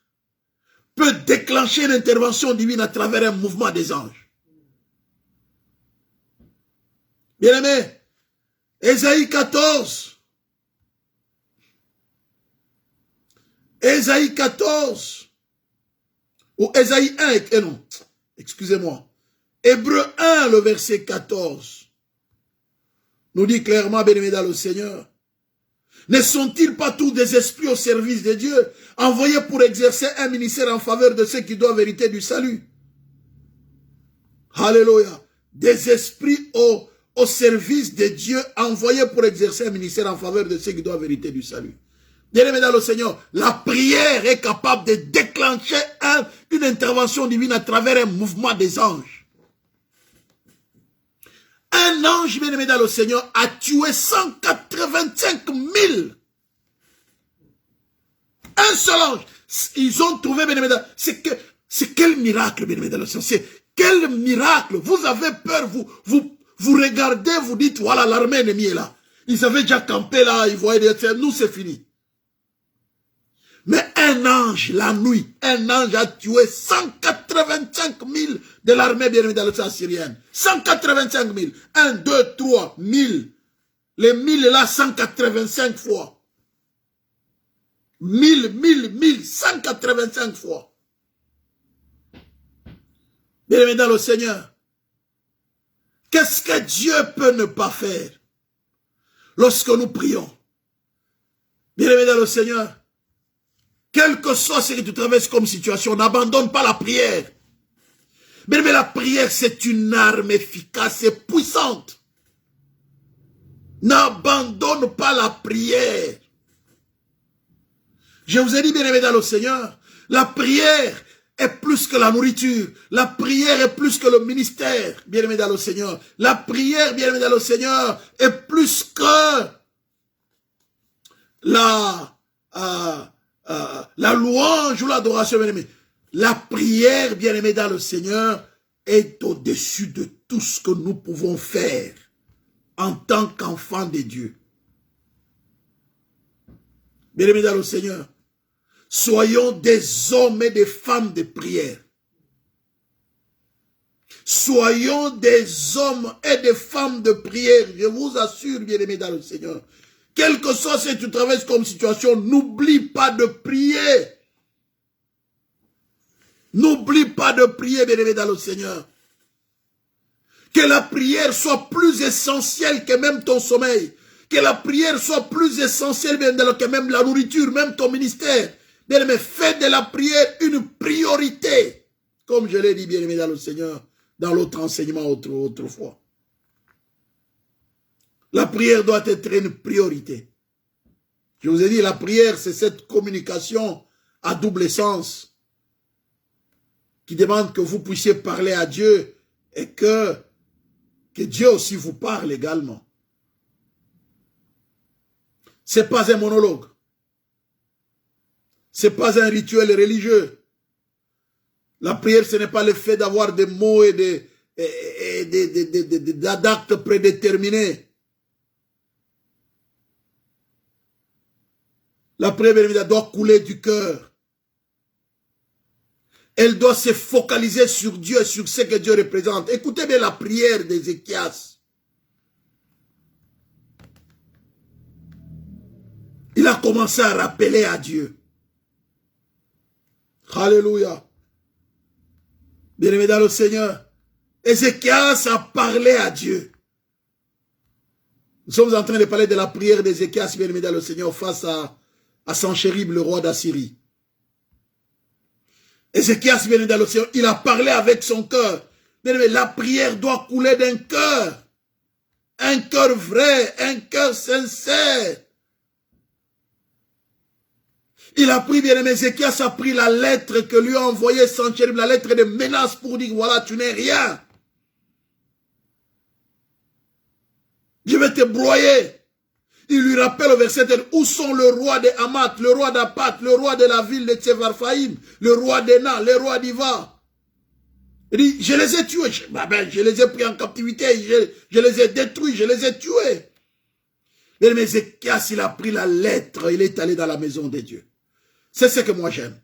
Speaker 1: peut déclencher une intervention divine à travers un mouvement des anges. Bien-aimé, Ésaïe 14. Ésaïe 14. Ou Ésaïe 1, non, excusez-moi. Hébreu 1, le verset 14. Nous dit clairement, bien-aimé dans le Seigneur, ne sont-ils pas tous des esprits au service de Dieu, envoyés pour exercer un ministère en faveur de ceux qui doivent hériter du salut? Alléluia. Des esprits au service de Dieu, envoyés pour exercer un ministère en faveur de ceux qui doivent hériter du salut. Bien-aimé dans le Seigneur, la prière est capable de déclencher une intervention divine à travers un mouvement des anges. Un ange, bien-aimé dans le Seigneur, a tué 185 000. Un seul ange. Ils ont trouvé, bien-aimé dans... C'est quel miracle, bien-aimé dans le Seigneur. C'est quel miracle. Vous avez peur, vous Vous regardez, vous dites, voilà, l'armée ennemie est là. Ils avaient déjà campé là, ils voyaient, nous c'est fini. Mais un ange, la nuit, un ange a tué 185 000 de l'armée bien-aimée dans le sang syrienne. 185 000. 1, 2, 3, 1000. Les 1000 est là 185 fois. 1000, 185 fois. Bien-aimé dans le Seigneur, qu'est-ce que Dieu peut ne pas faire lorsque nous prions? Bien-aimé dans le Seigneur, quel que soit ce que tu traverses comme situation, n'abandonne pas la prière. Bien-aimé, la prière, c'est une arme efficace et puissante. N'abandonne pas la prière. Je vous ai dit, bien-aimé dans le Seigneur, la prière est plus que la nourriture. La prière est plus que le ministère, bien-aimé dans le Seigneur. La prière, bien-aimé dans le Seigneur, est plus que la louange ou l'adoration, bien-aimé. La prière, bien-aimé dans le Seigneur, est au-dessus de tout ce que nous pouvons faire en tant qu'enfants de Dieu. Bien-aimé dans le Seigneur, soyons des hommes et des femmes de prière. Soyons des hommes et des femmes de prière. Je vous assure, bien-aimé dans le Seigneur, quel que soit ce que tu traverses comme situation, n'oublie pas de prier. N'oublie pas de prier, bien-aimé dans le Seigneur. Que la prière soit plus essentielle que même ton sommeil. Que la prière soit plus essentielle que même la nourriture, même ton ministère. Bien-aimé, fais de la prière une priorité. Comme je l'ai dit, bien-aimé dans le Seigneur, dans l'autre enseignement autrefois. La prière doit être une priorité. Je vous ai dit, la prière, c'est cette communication à double sens qui demande que vous puissiez parler à Dieu et que Dieu aussi vous parle également. Ce n'est pas un monologue. Ce n'est pas un rituel religieux. La prière, ce n'est pas le fait d'avoir des mots et d'actes prédéterminés. La prière doit couler du cœur. Elle doit se focaliser sur Dieu et sur ce que Dieu représente. Écoutez bien la prière d'Ézéchias. Il a commencé à rappeler à Dieu. Alléluia. Bien-aimé dans le Seigneur, Ézéchias a parlé à Dieu. Nous sommes en train de parler de la prière d'Ézéchias, bien-aimé dans le Seigneur, face à Sanchérib, le roi d'Assyrie. Ézéchias, bien-aimé dans le Seigneur, il a parlé avec son cœur. Bien-aimé, la prière doit couler d'un cœur. Un cœur vrai, un cœur sincère. Il a pris, bien-aimé, Ézéchias a pris la lettre que lui a envoyée Sanchérib, la lettre de menace pour dire, voilà, tu n'es rien. Je vais te broyer. Il lui rappelle au verset 10, où sont le roi de Hamath, le roi d'Apat, le roi de la ville de Tsevarphaïm, le roi d'Ena, le roi d'Iva. Il dit, je les ai tués. Je les ai pris en captivité, je les ai détruits, je les ai tués. Mais Ézéchias, il a pris la lettre, il est allé dans la maison de Dieu. C'est ce que moi j'aime.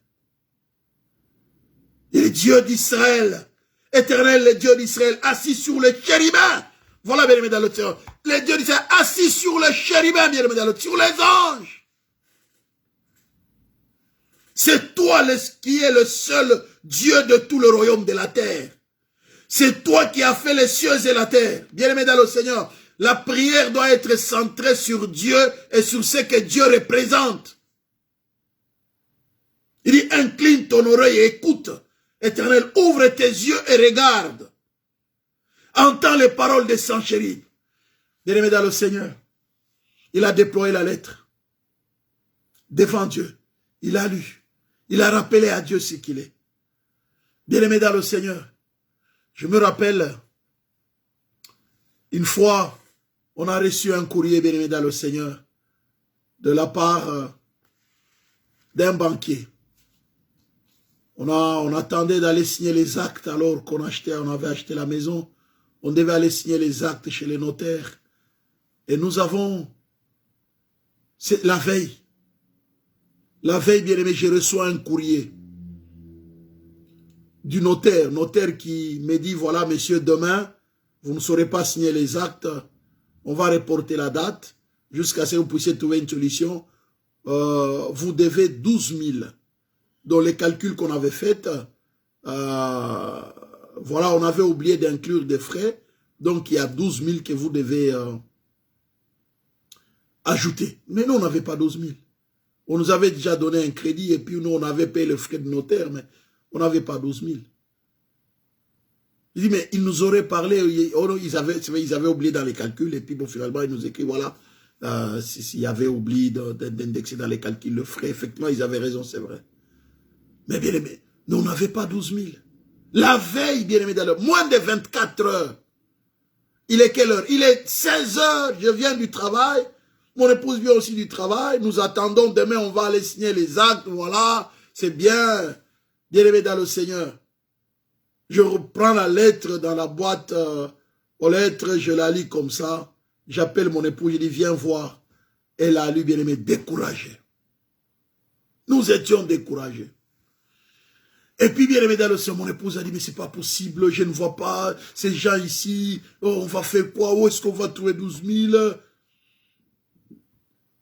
Speaker 1: Il est Dieu d'Israël, éternel le Dieu d'Israël, assis sur le chérubin. Voilà, bien aimé dans le Seigneur. Le Dieu d'Israël assis sur le chérubin, bien aimé dans le sur les anges. C'est toi qui es le seul Dieu de tout le royaume de la terre. C'est toi qui as fait les cieux et la terre. Bien aimé dans le Seigneur, la prière doit être centrée sur Dieu et sur ce que Dieu représente. Il dit, incline ton oreille et écoute. Éternel, ouvre tes yeux et regarde. Entends les paroles de Sanchérib. Bien-aimé dans le Seigneur, il a déployé la lettre devant Dieu. Il a lu. Il a rappelé à Dieu ce qu'il est. Bien-aimé dans le Seigneur, je me rappelle, une fois, on a reçu un courrier, bien-aimé dans le Seigneur, de la part d'un banquier. On attendait d'aller signer les actes alors qu'on avait acheté la maison. On devait aller signer les actes chez les notaires. Et nous avons... C'est la veille. La veille, bien aimé, je reçois un courrier du notaire. Notaire qui me dit, voilà, monsieur, demain, vous ne saurez pas signer les actes. On va reporter la date jusqu'à ce que vous puissiez trouver une solution. Vous devez 12 000. Dans les calculs qu'on avait faits, voilà, on avait oublié d'inclure des frais. Donc, il y a 12 000 que vous devez ajouter. Mais nous, on n'avait pas 12 000. On nous avait déjà donné un crédit et puis nous, on avait payé le frais de notaire, mais on n'avait pas 12 000. Il dit, mais ils nous auraient parlé, ils avaient oublié dans les calculs et puis bon, finalement, ils nous écrivent, voilà, s'il y avait oublié d'indexer dans les calculs le frais, effectivement, ils avaient raison, c'est vrai. Mais bien aimé, nous, on n'avait pas 12 000. La veille, bien aimé, dans moins de 24 heures. Il est quelle heure? Il est 16 heures, je viens du travail. Mon épouse vient aussi du travail. Nous attendons, demain, on va aller signer les actes. Voilà, c'est bien. Bien aimé dans le Seigneur. Je reprends la lettre dans la boîte aux lettres, je la lis comme ça. J'appelle mon épouse, je dis, viens voir. Elle a lu, bien aimé, découragée. Nous étions découragés. Et puis, bien aimé dans le Seigneur, mon épouse a dit, mais c'est pas possible, je ne vois pas ces gens ici, oh, on va faire quoi, où est-ce qu'on va trouver 12 000?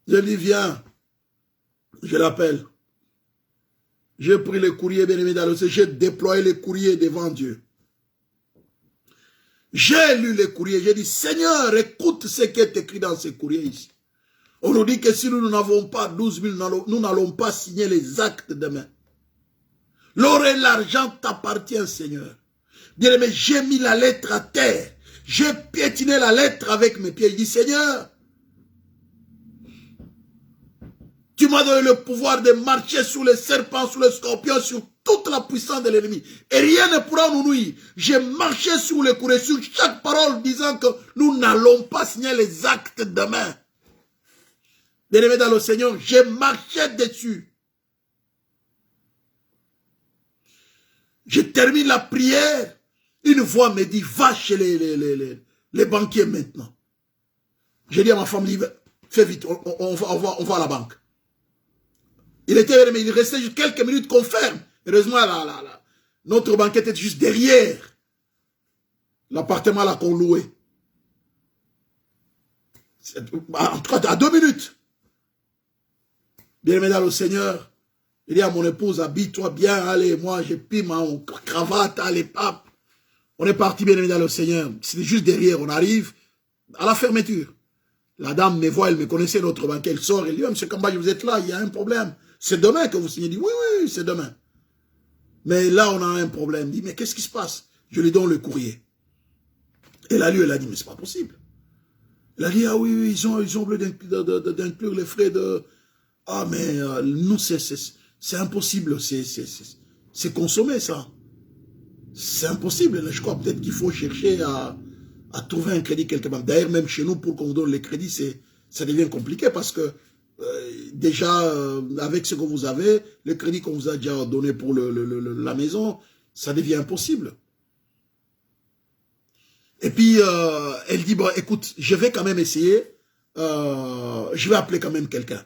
Speaker 1: Je lui dis, viens, je l'appelle. J'ai pris le courrier, bien aimé dans le Seigneur, j'ai déployé le courrier devant Dieu. J'ai lu le courrier, j'ai dit, Seigneur, écoute ce qui est écrit dans ce courrier ici. On nous dit que si nous n'avons pas 12 000, nous n'allons pas signer les actes demain. L'or et l'argent t'appartient, Seigneur. Bien aimé, j'ai mis la lettre à terre. J'ai piétiné la lettre avec mes pieds. Il dit, Seigneur, tu m'as donné le pouvoir de marcher sous les serpents, sous les scorpions, sur toute la puissance de l'ennemi. Et rien ne pourra nous nuire. J'ai marché sur les courriers, sur chaque parole, disant que nous n'allons pas signer les actes demain. Bien aimé dans le Seigneur, j'ai marché dessus. Je termine la prière. Une voix me dit, va chez les banquiers maintenant. J'ai dit à ma femme, fais vite, on va à la banque. Il restait juste quelques minutes qu'on ferme. Heureusement, notre banquier était juste derrière l'appartement là qu'on louait. En tout cas, à 2 minutes. Bien aimé dans le Seigneur, il dit à mon épouse, habille-toi bien, allez, moi j'ai pris ma cravate, allez, pape. On est parti, bien aimé dans le Seigneur. C'était juste derrière, on arrive à la fermeture. La dame me voit, elle me connaissait, notre banquier, elle sort, elle dit, monsieur Kambadji, vous êtes là, il y a un problème. C'est demain que vous signez. Il dit, oui, oui, c'est demain. Mais là, on a un problème. Il dit, mais qu'est-ce qui se passe? Je lui donne le courrier. Elle a lu, elle a dit, mais c'est pas possible. Elle a dit, ah oui, oui, ils ont oublié d'inclure les frais de... Ah, mais nous, c'est impossible, c'est consommé, ça. C'est impossible. Je crois peut-être qu'il faut chercher à trouver un crédit quelque part. D'ailleurs, même chez nous, pour qu'on donne les crédits, ça devient compliqué parce que déjà, avec ce que vous avez, le crédit qu'on vous a déjà donné pour la maison, ça devient impossible. Et puis, elle dit, bon, écoute, je vais quand même essayer, je vais appeler quand même quelqu'un.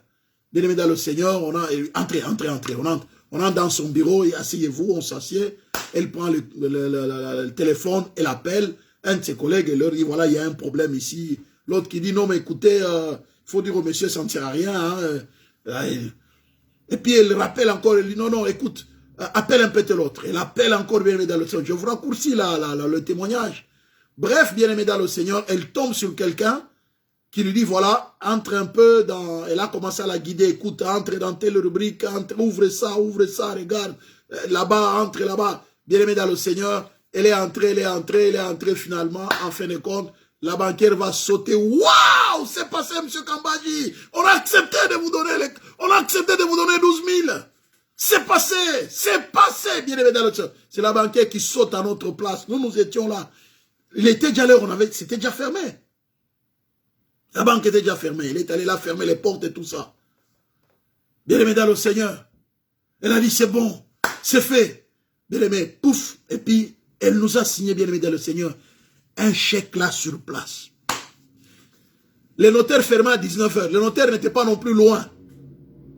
Speaker 1: Bien aimé dans le Seigneur, on a entrez, on entre dans son bureau et asseyez-vous, on s'assied, elle prend le téléphone, elle appelle un de ses collègues et leur dit, voilà, il y a un problème ici. L'autre qui dit, non, mais écoutez, il faut dire au monsieur, ça ne sert à rien. Hein. Et puis elle rappelle encore, elle dit, non, non, écoute, appelle un peu l'autre. Elle appelle encore, bien aimé dans le Seigneur. Je vous raccourcis le témoignage. Bref, bien aimé dans le Seigneur, elle tombe sur quelqu'un qui lui dit, voilà, entre un peu dans... Elle a commencé à la guider, écoute, entre dans telle rubrique, ouvre ça, regarde, là-bas, entre là-bas. Bien aimé dans le Seigneur, elle est entrée finalement, en fin de compte, la banquière va sauter. Waouh, c'est passé, monsieur Kambadji. On a accepté de vous donner 12 000. C'est passé, bien aimé dans le Seigneur. C'est la banquière qui saute à notre place. Nous étions là. Il était déjà l'heure, c'était déjà fermé. La banque était déjà fermée. Elle est allée là fermer les portes et tout ça. Bien aimé dans le Seigneur. Elle a dit, c'est bon, c'est fait. Bien aimé, pouf. Et puis, elle nous a signé, bien aimé dans le Seigneur. un chèque là sur place. Les notaires fermaient à 19 h. Le notaire n'était pas non plus loin.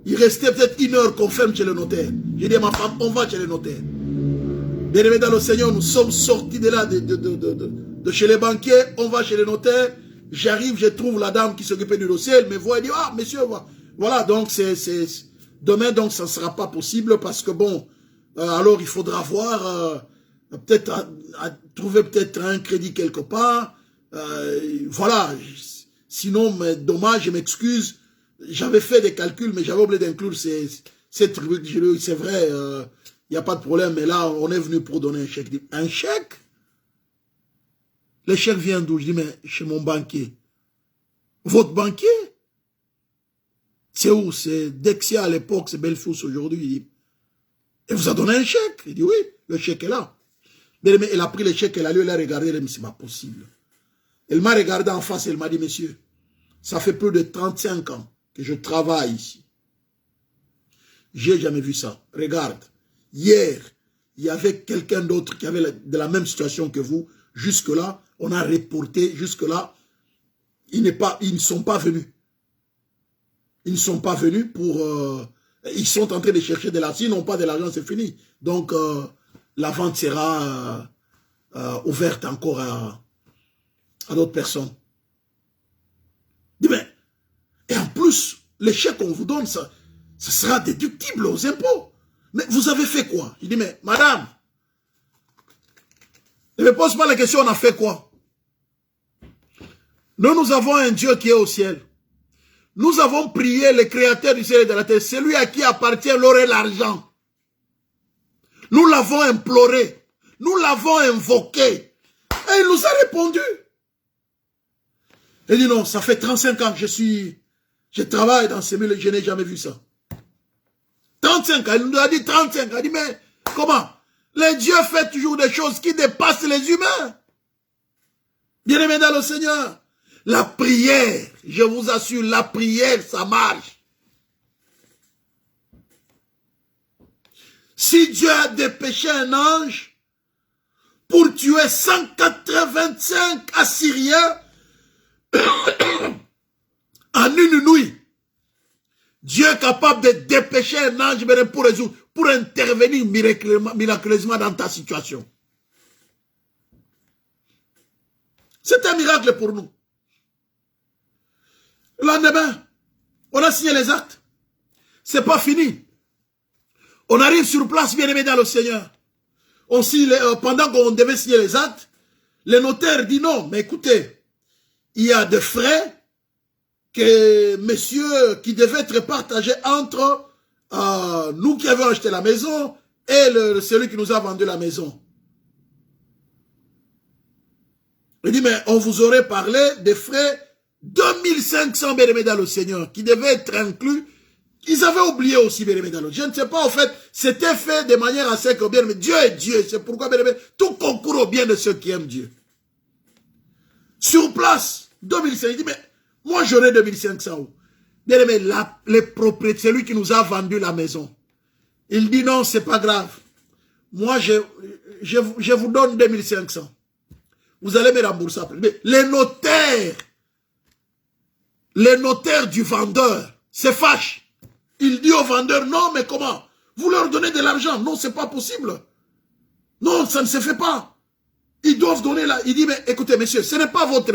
Speaker 1: Il restait peut-être 1 heure qu'on ferme chez le notaire. J'ai dit à ma femme, on va chez le notaire. Bien aimé dans le Seigneur, nous sommes sortis de là, de chez les banquiers, on va chez le notaire. J'arrive, je trouve la dame qui s'occupait du dossier, elle me voit, elle dit, ah, monsieur, voilà, donc demain, donc, ça ne sera pas possible parce que bon, alors il faudra voir, peut-être trouver peut-être un crédit quelque part, voilà, sinon, mais dommage, je m'excuse, j'avais fait des calculs, mais j'avais oublié d'inclure ces trucs, c'est vrai, il n'y a pas de problème, mais là, on est venu pour donner un chèque. Un chèque? Le chèque vient d'où? Je dis, mais chez mon banquier. Votre banquier? C'est où? C'est Dexia à l'époque, c'est Belfous aujourd'hui. Il dit, et vous a donné un chèque? Il dit, oui, le chèque est là. Elle a pris le chèque, elle a lu, elle a regardé, elle a dit, c'est pas possible. Elle m'a regardé en face, elle m'a dit, monsieur, ça fait plus de 35 ans que je travaille ici. J'ai jamais vu ça. Regarde. Hier, il y avait quelqu'un d'autre qui avait de la même situation que vous. Jusque-là, on a reporté. Jusque-là, ils ne sont pas venus. Ils ne sont pas venus pour... ils sont en train de chercher de l'argent. S'ils n'ont pas de l'argent, c'est fini. Donc, la vente sera ouverte encore à d'autres personnes. Et en plus, les chèques qu'on vous donne, ça sera déductible aux impôts. Mais vous avez fait quoi? Il dit, mais madame, ne me pose pas la question, on a fait quoi? Nous avons un Dieu qui est au ciel. Nous avons prié le créateur du ciel et de la terre, celui à qui appartient l'or et l'argent. Nous l'avons imploré, nous l'avons invoqué, et il nous a répondu. Il dit, non, ça fait 35 ans que je travaille dans ces milieux, je n'ai jamais vu ça. 35 ans, il nous a dit 35 ans. Il a dit, mais comment? Les dieux font toujours des choses qui dépassent les humains. Bien-aimés dans le Seigneur, la prière, je vous assure, la prière, ça marche. Si Dieu a dépêché un ange pour tuer 185 Assyriens en une nuit, Dieu est capable de dépêcher un ange pour intervenir miraculeusement dans ta situation. C'est un miracle pour nous. Le lendemain, on a signé les actes. C'est pas fini. On arrive sur place, bien aimé dans le Seigneur. Pendant qu'on devait signer les actes, le notaire dit non, mais écoutez, il y a des frais que monsieur, qui devait être partagé entre nous qui avons acheté la maison et celui qui nous a vendu la maison. Il dit, mais on vous aurait parlé des frais 2500 bénémés dans le Seigneur qui devaient être inclus. Ils avaient oublié aussi bénémés dans le Seigneur. Je ne sais pas, en fait, c'était fait de manière assez que bien, mais Dieu est Dieu. C'est pourquoi bénémé, tout concourt au bien de ceux qui aiment Dieu. Sur place, 2500, il dit, mais moi, j'aurais 2500 euros. Bien aimé, les propriétaires, celui qui nous a vendu la maison, il dit non, c'est pas grave. Moi, je vous donne 2500. Vous allez me rembourser après. Mais les notaires du vendeur se fâchent. Il dit au vendeur, non, mais comment? Vous leur donnez de l'argent. Non, c'est pas possible. Non, ça ne se fait pas. Ils doivent donner là. Il dit, mais écoutez, monsieur, ce n'est pas votre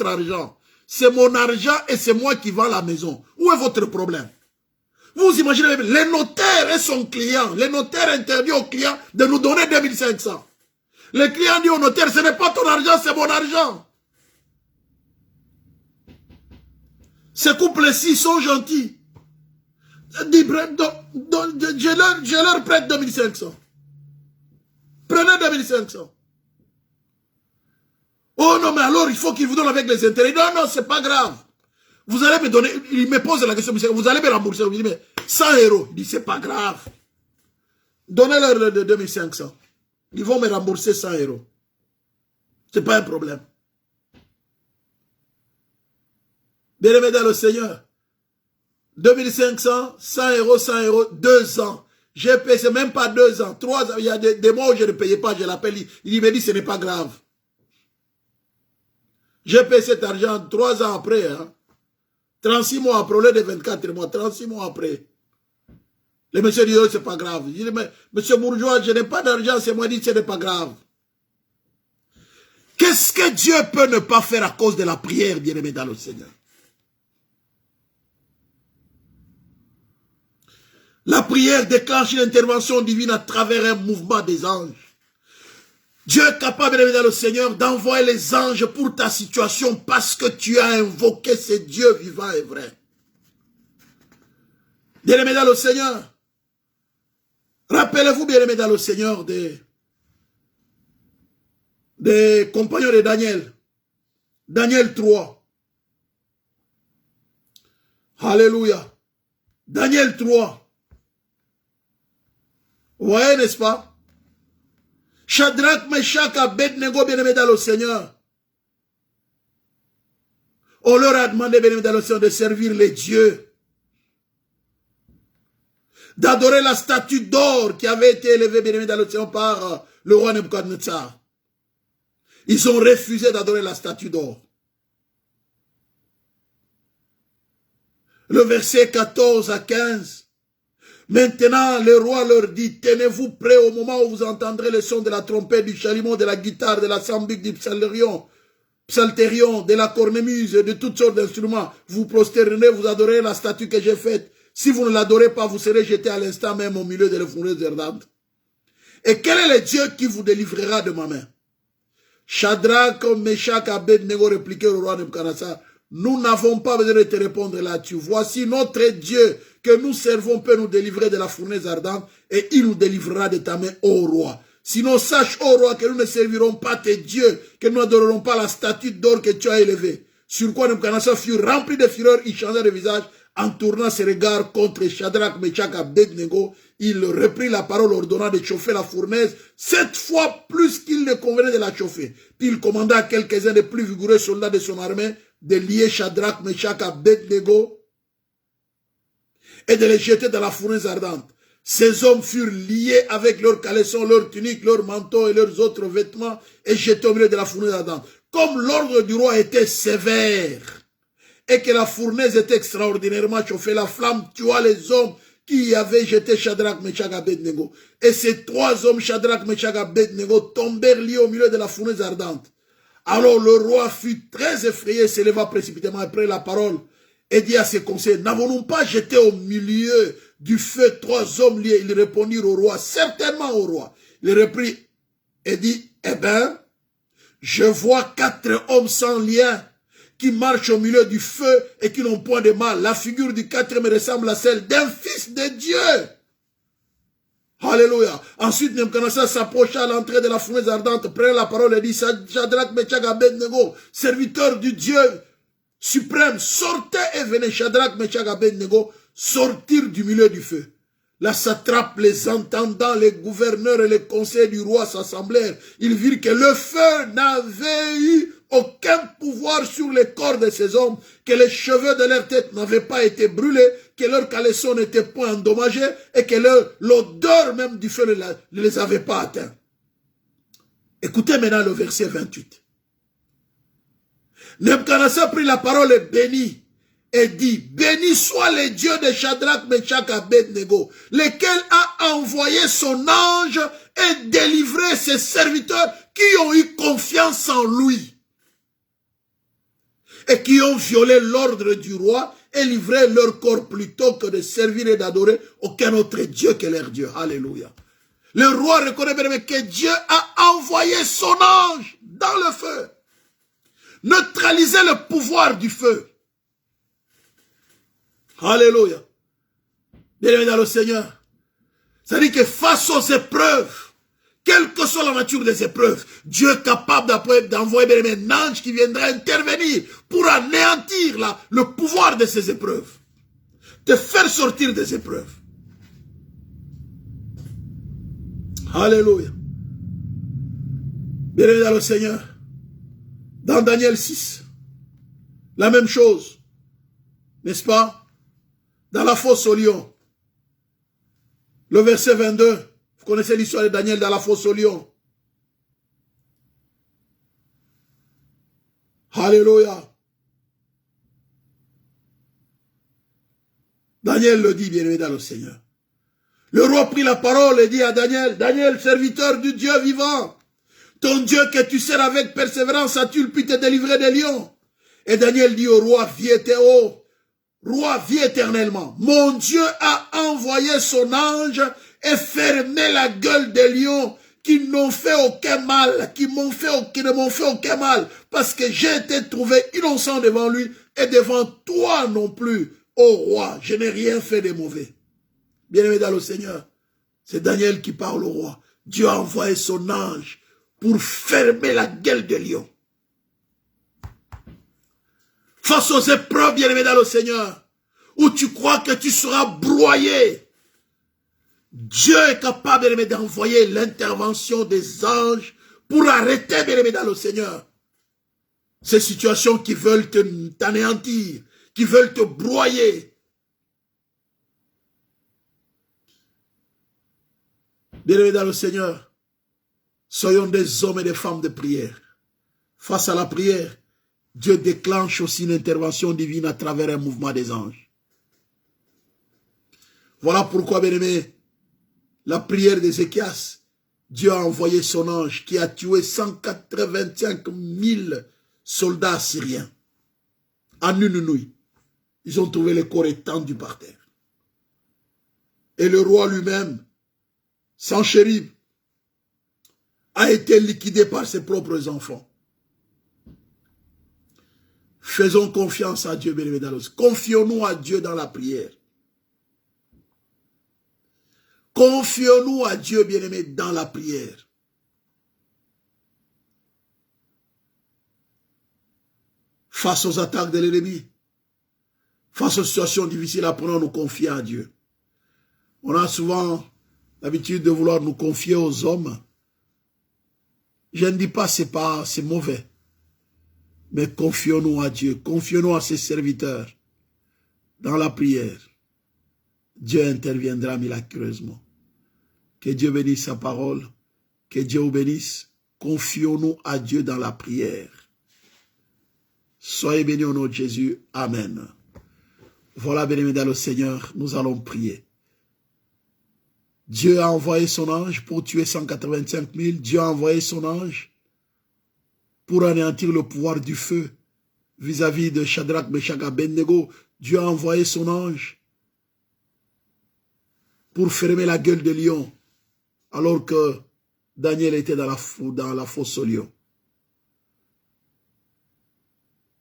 Speaker 1: argent. C'est mon argent et c'est moi qui vends la maison. Où est votre problème? Vous imaginez, le notaire est son client. Le notaire interdit au client de nous donner 2500. Le client dit au notaire, ce n'est pas ton argent, c'est mon argent. Ces couples-ci sont gentils. Je leur prête 2500. Prenez 2500. Oh non, mais alors il faut qu'il vous donne avec les intérêts. Non, non, c'est pas grave. Vous allez me donner, il me pose la question, vous allez me rembourser. Il dit, mais 100 euros. Il dit, c'est pas grave. Donnez-leur de 2500. Ils vont me rembourser 100 euros. C'est pas un problème. Bien-aimé dans le Seigneur. 2500, 100 euros, 2 ans. J'ai payé, c'est même pas 2 ans, 3 ans. Il y a des mois où je ne payais pas, je l'appelle. Il me dit, ce n'est pas grave. J'ai payé cet argent 3 ans après. Hein. 36 mois après, au lieu de 24 mois, 36 mois après. Le monsieur dit, oh, c'est pas grave. Je dis, mais monsieur Bourgeois, je n'ai pas d'argent, c'est moi qui dis, ce n'est pas grave. Qu'est-ce que Dieu peut ne pas faire à cause de la prière, bien-aimé dans le Seigneur? La prière déclenche une intervention divine à travers un mouvement des anges. Dieu est capable, bien-aimé dans le Seigneur, d'envoyer les anges pour ta situation parce que tu as invoqué ce Dieu vivant et vrai. Bien-aimé dans le Seigneur, rappelez-vous, bien-aimé dans le Seigneur, des compagnons de Daniel. Daniel 3. Alléluia. Daniel 3. Vous voyez, n'est-ce pas? Shadrach, Meshach, Abednego, bien-aimé dans le Seigneur. On leur a demandé, bien-aimé dans le Seigneur, de servir les dieux. D'adorer la statue d'or qui avait été élevée, bien-aimé dans le Seigneur, par le roi Nebuchadnezzar. Ils ont refusé d'adorer la statue d'or. Le verset 14 à 15. Maintenant, le roi leur dit, tenez-vous prêts au moment où vous entendrez le son de la trompette, du chalumeau, de la guitare, de la sambuc, du psalterion, de la cornemuse, de toutes sortes d'instruments. Vous prosternerez, vous adorez la statue que j'ai faite. Si vous ne l'adorez pas, vous serez jeté à l'instant même au milieu de la fournaise ardente. Et quel est le Dieu qui vous délivrera de ma main? Shadrach, Meshach, Abednego répliquaient au roi Nebuchadnezzar, nous n'avons pas besoin de te répondre là-dessus. Voici notre Dieu que nous servons peut nous délivrer de la fournaise ardente et il nous délivrera de ta main, ô roi. Sinon, sache, ô roi, que nous ne servirons pas tes dieux, que nous n'adorerons pas la statue d'or que tu as élevée. Sur quoi Nebuchadnezzar fut rempli de fureur, il changea de visage, en tournant ses regards contre Shadrach, Meshach, Abednego. Il reprit la parole ordonnant de chauffer la fournaise, 7 fois plus qu'il ne convenait de la chauffer. Puis il commanda à quelques-uns des plus vigoureux soldats de son armée de lier Shadrach, Meshach, Abednego et de les jeter dans la fournaise ardente. Ces hommes furent liés avec leurs caleçons, leurs tuniques, leurs manteaux et leurs autres vêtements et jetés au milieu de la fournaise ardente. Comme l'ordre du roi était sévère et que la fournaise était extraordinairement chauffée, la flamme tua les hommes qui avaient jeté Shadrach, Meshach, Abednego. Et ces 3 hommes, Shadrach, Meshach, Abednego, tombèrent liés au milieu de la fournaise ardente. Alors le roi fut très effrayé, s'éleva précipitamment après la parole et dit à ses conseillers, n'avons-nous pas jeté au milieu du feu 3 hommes liés? Ils répondirent au roi, certainement au roi. Il reprit et dit, eh bien, je vois 4 hommes sans lien qui marchent au milieu du feu et qui n'ont point de mal. La figure du 4e ressemble à celle d'un fils de Dieu. Alléluia. Ensuite, Nebuchadnezzar s'approcha à l'entrée de la fournaise ardente, prenait la parole et dit, Shadrach, Meshach, Abednego, serviteurs du Dieu suprême, sortez et venez. Shadrach, Meshach, Abednego sortirent du milieu du feu. La satrape, les entendants, les gouverneurs et les conseillers du roi s'assemblèrent. Ils virent que le feu n'avait eu aucun pouvoir sur les corps de ces hommes, que les cheveux de leur tête n'avaient pas été brûlés, que leurs caleçons n'étaient point endommagés et que l'odeur même du feu ne les avait pas atteints. Écoutez maintenant le verset 28. Nebuchadnezzar prit la parole et bénit et dit, béni soit le Dieu de Shadrach, Meshach, Abednego, lequel a envoyé son ange et délivré ses serviteurs qui ont eu confiance en lui et qui ont violé l'ordre du roi et livré leur corps plutôt que de servir et d'adorer aucun autre Dieu que leur Dieu. Alléluia. Le roi reconnaît bien que Dieu a envoyé son ange dans le feu, neutraliser le pouvoir du feu. Alléluia. Bien-aimé dans le Seigneur. C'est-à-dire que face aux épreuves, quelle que soit la nature des épreuves, Dieu est capable d'envoyer un ange qui viendra intervenir pour anéantir le pouvoir de ces épreuves. Te faire sortir des épreuves. Alléluia. Bien-aimé dans le Seigneur. Dans Daniel 6, la même chose. N'est-ce pas? Dans la fosse au lion. Le verset 22. Vous connaissez l'histoire de Daniel dans la fosse au lion. Alléluia. Daniel le dit, bien-aimé dans le Seigneur. Le roi prit la parole et dit à Daniel, Daniel, serviteur du Dieu vivant, ton Dieu que tu sers avec persévérance a-t-il pu te délivrer des lions? Et Daniel dit au roi, roi, vis éternellement. Mon Dieu a envoyé son ange et fermé la gueule des lions qui n'ont fait aucun mal, qui ne m'ont fait aucun mal, parce que j'ai été trouvé innocent devant lui et devant toi non plus, ô roi, je n'ai rien fait de mauvais. Bien-aimé dans le Seigneur, c'est Daniel qui parle au roi. Dieu a envoyé son ange pour fermer la gueule des lions. Face aux épreuves, bien-aimé dans le Seigneur, où tu crois que tu seras broyé, Dieu est capable, bien-aimé, d'envoyer l'intervention des anges pour arrêter, bien-aimé, dans le Seigneur, ces situations qui veulent t'anéantir, qui veulent te broyer. Bien-aimé dans le Seigneur, soyons des hommes et des femmes de prière. Face à la prière, Dieu déclenche aussi une intervention divine à travers un mouvement des anges. Voilà pourquoi, bien-aimé, la prière d'Ézéchias, Dieu a envoyé son ange qui a tué 185 000 soldats assyriens. En une nuit, ils ont trouvé les corps étendus par terre. Et le roi lui-même, Sanchérib, a été liquidé par ses propres enfants. Faisons confiance à Dieu, bien-aimé dans le Seigneur. Confions-nous à Dieu dans la prière. Confions-nous à Dieu, bien-aimé, dans la prière. Face aux attaques de l'ennemi, face aux situations difficiles, apprenons à nous confier à Dieu. On a souvent l'habitude de vouloir nous confier aux hommes. Je ne dis pas que c'est mauvais. Mais confions-nous à Dieu, confions-nous à ses serviteurs. Dans la prière, Dieu interviendra miraculeusement. Que Dieu bénisse sa parole, que Dieu vous bénisse. Confions-nous à Dieu dans la prière. Soyez bénis au nom de Jésus. Amen. Voilà, bien-aimés dans le Seigneur, nous allons prier. Dieu a envoyé son ange pour tuer 185 000. Dieu a envoyé son ange pour anéantir le pouvoir du feu vis-à-vis de Shadrach, Meshach, Abednego. Dieu a envoyé son ange pour fermer la gueule des lions alors que Daniel était dans la fosse aux lions.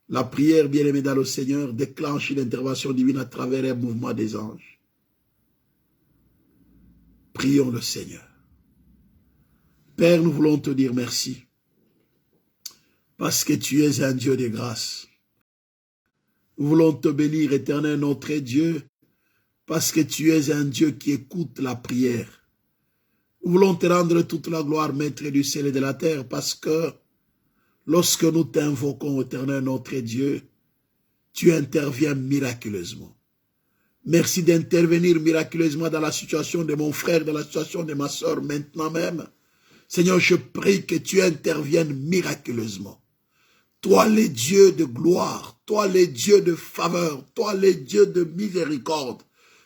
Speaker 1: La prière, bien-aimée dans le Seigneur, déclenche une intervention divine à travers un mouvement des anges. Prions le Seigneur. Père, nous voulons te dire merci. Parce que tu es un Dieu de grâce. Nous voulons te bénir, éternel notre Dieu, parce que tu es un Dieu qui écoute la prière. Nous voulons te rendre toute la gloire, Maître du ciel et de la terre, parce que lorsque nous t'invoquons, éternel notre Dieu, tu interviens miraculeusement. Merci d'intervenir miraculeusement dans la situation de mon frère, dans la situation de ma soeur maintenant même. Seigneur, je prie que tu interviennes miraculeusement. Toi les dieux de gloire, toi les dieux de faveur, toi les dieux de miséricorde.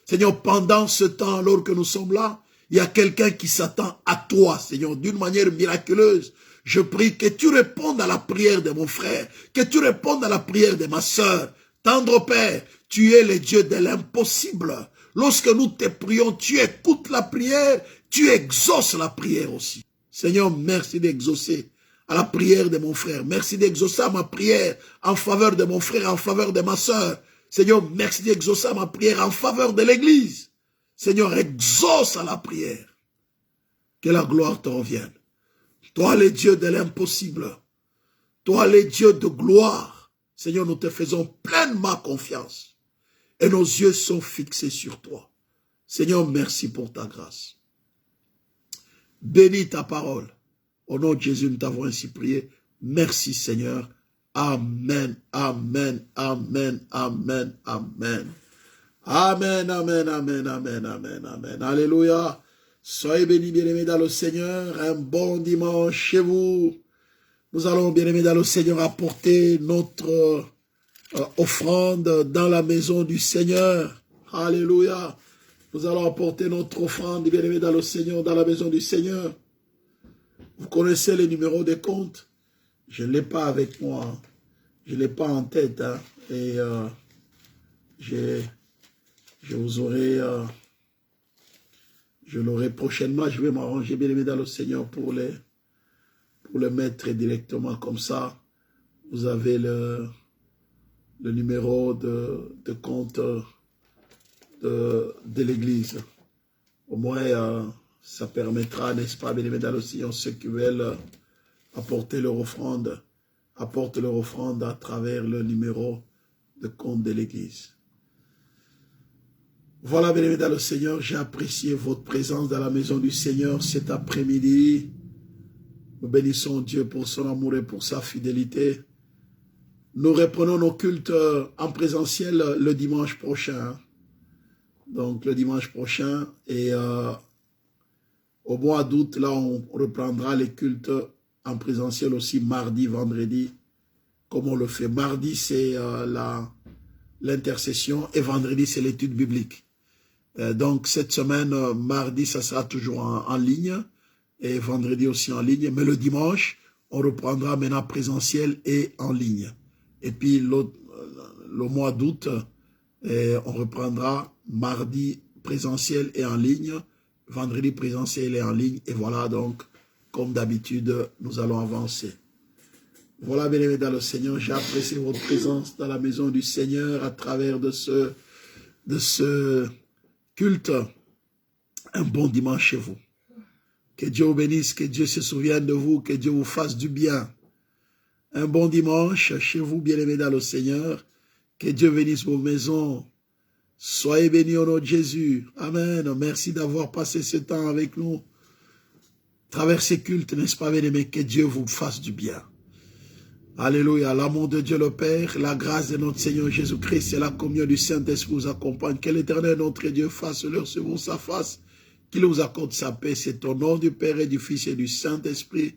Speaker 1: Seigneur, pendant ce temps, alors que nous sommes là, il y a quelqu'un qui s'attend à toi, Seigneur, d'une manière miraculeuse. Je prie que tu répondes à la prière de mon frère, que tu répondes à la prière de ma sœur. Tendre Père, tu es le Dieu de l'impossible. Lorsque nous te prions, tu écoutes la prière, tu exauces la prière aussi. Seigneur, merci d'exaucer à la prière de mon frère. Merci d'exaucer à ma prière en faveur de mon frère, en faveur de ma sœur. Seigneur, merci d'exaucer à ma prière en faveur de l'Église. Seigneur, exauce à la prière. Que la gloire te revienne. Toi, les dieux de l'impossible. Toi, les dieux de gloire. Seigneur, nous te faisons pleinement confiance. Et nos yeux sont fixés sur toi. Seigneur, merci pour ta grâce. Bénis ta parole. Au nom de Jésus, nous t'avons ainsi prié. Merci Seigneur. Amen, amen, amen, amen, amen. Amen, amen, amen, amen, amen, amen. Alléluia. Soyez bénis, bien-aimés dans le Seigneur. Un bon dimanche chez vous. Nous allons, bien-aimés dans le Seigneur, apporter notre offrande dans la maison du Seigneur. Alléluia. Nous allons apporter notre offrande, bien-aimés dans le Seigneur, dans la maison du Seigneur. Vous connaissez les numéros des comptes. Je ne l'ai pas avec moi. Je ne l'ai pas en tête. Hein. Et je vous aurai... je l'aurai prochainement. Je vais m'arranger, bien-aimés dans le Seigneur, pour le mettre directement comme ça. Vous avez le numéro de compte de l'église. Au moins, ça permettra, n'est-ce pas, bien aimé dans le Seigneur, ceux qui veulent apporter leur offrande, apportent leur offrande à travers le numéro de compte de l'église. Voilà, bien aimé dans le Seigneur, j'ai apprécié votre présence dans la maison du Seigneur cet après-midi. Nous bénissons Dieu pour son amour et pour sa fidélité. Nous reprenons nos cultes en présentiel le dimanche prochain. Donc le dimanche prochain. Et au mois d'août, là, on reprendra les cultes en présentiel aussi mardi, vendredi. Comme on le fait. Mardi, c'est l'intercession et vendredi, c'est l'étude biblique. Donc cette semaine, mardi, ça sera toujours en ligne. Et vendredi aussi en ligne. Mais le dimanche, on reprendra maintenant présentiel et en ligne. Et puis le mois d'août, on reprendra mardi présentiel et en ligne, vendredi présentiel et en ligne. Et voilà donc, comme d'habitude, nous allons avancer. Voilà, bien-aimés dans le Seigneur, j'ai apprécié votre présence dans la maison du Seigneur à travers de ce culte. Un bon dimanche chez vous. Que Dieu vous bénisse, que Dieu se souvienne de vous, que Dieu vous fasse du bien. Un bon dimanche chez vous, bien-aimés dans le Seigneur. Que Dieu bénisse vos maisons. Soyez bénis au nom de Jésus. Amen. Merci d'avoir passé ce temps avec nous. À travers ces cultes, n'est-ce pas, bien-aimés, que Dieu vous fasse du bien. Alléluia. L'amour de Dieu le Père, la grâce de notre Seigneur Jésus-Christ et la communion du Saint-Esprit vous accompagnent. Que l'Éternel, notre Dieu, fasse leur sur vous sa face. Qu'il vous accorde sa paix. C'est au nom du Père et du Fils et du Saint-Esprit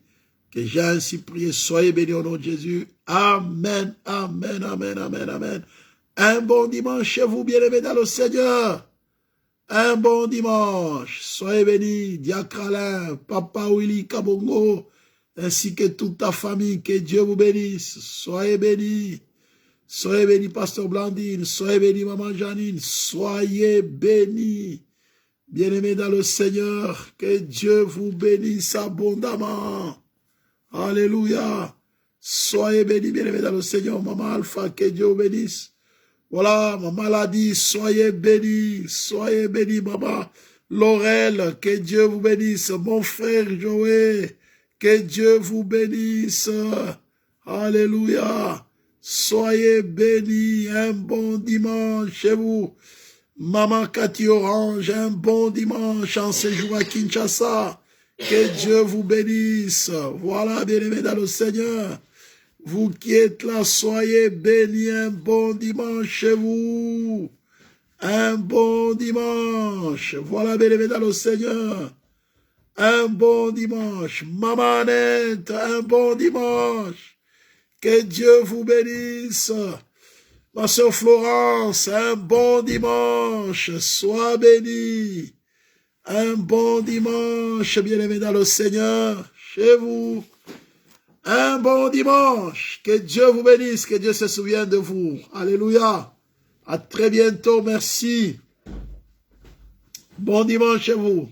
Speaker 1: que j'ai ainsi prié. Soyez bénis au nom de Jésus. Amen, amen, amen, amen, amen. Un bon dimanche chez vous, bien-aimés dans le Seigneur. Un bon dimanche. Soyez bénis, Diacre Alain, Papa Willy Kabongo, ainsi que toute ta famille. Que Dieu vous bénisse. Soyez bénis. Soyez bénis, Pasteur Blandine. Soyez bénis, Maman Janine. Soyez bénis. Bien-aimés dans le Seigneur, que Dieu vous bénisse abondamment. Alléluia. Soyez bénis, bien-aimés dans le Seigneur. Maman Alpha, que Dieu vous bénisse. Voilà, maman l'a dit, soyez bénis, maman. Laurel, que Dieu vous bénisse. Mon frère Joël, que Dieu vous bénisse. Alléluia. Soyez bénis, un bon dimanche chez vous. Maman Cathy Orange, un bon dimanche en séjour à Kinshasa. Que Dieu vous bénisse. Voilà, bien-aimés dans le Seigneur. Vous qui êtes là, soyez bénis. Un bon dimanche chez vous. Un bon dimanche. Voilà, bien-aimés dans le Seigneur. Un bon dimanche. Maman Annette, un bon dimanche. Que Dieu vous bénisse. Ma soeur Florence, un bon dimanche, sois bénie. Un bon dimanche, bien-aimé dans le Seigneur, chez vous. Un bon dimanche, que Dieu vous bénisse, que Dieu se souvienne de vous. Alléluia. À très bientôt, merci. Bon dimanche chez vous.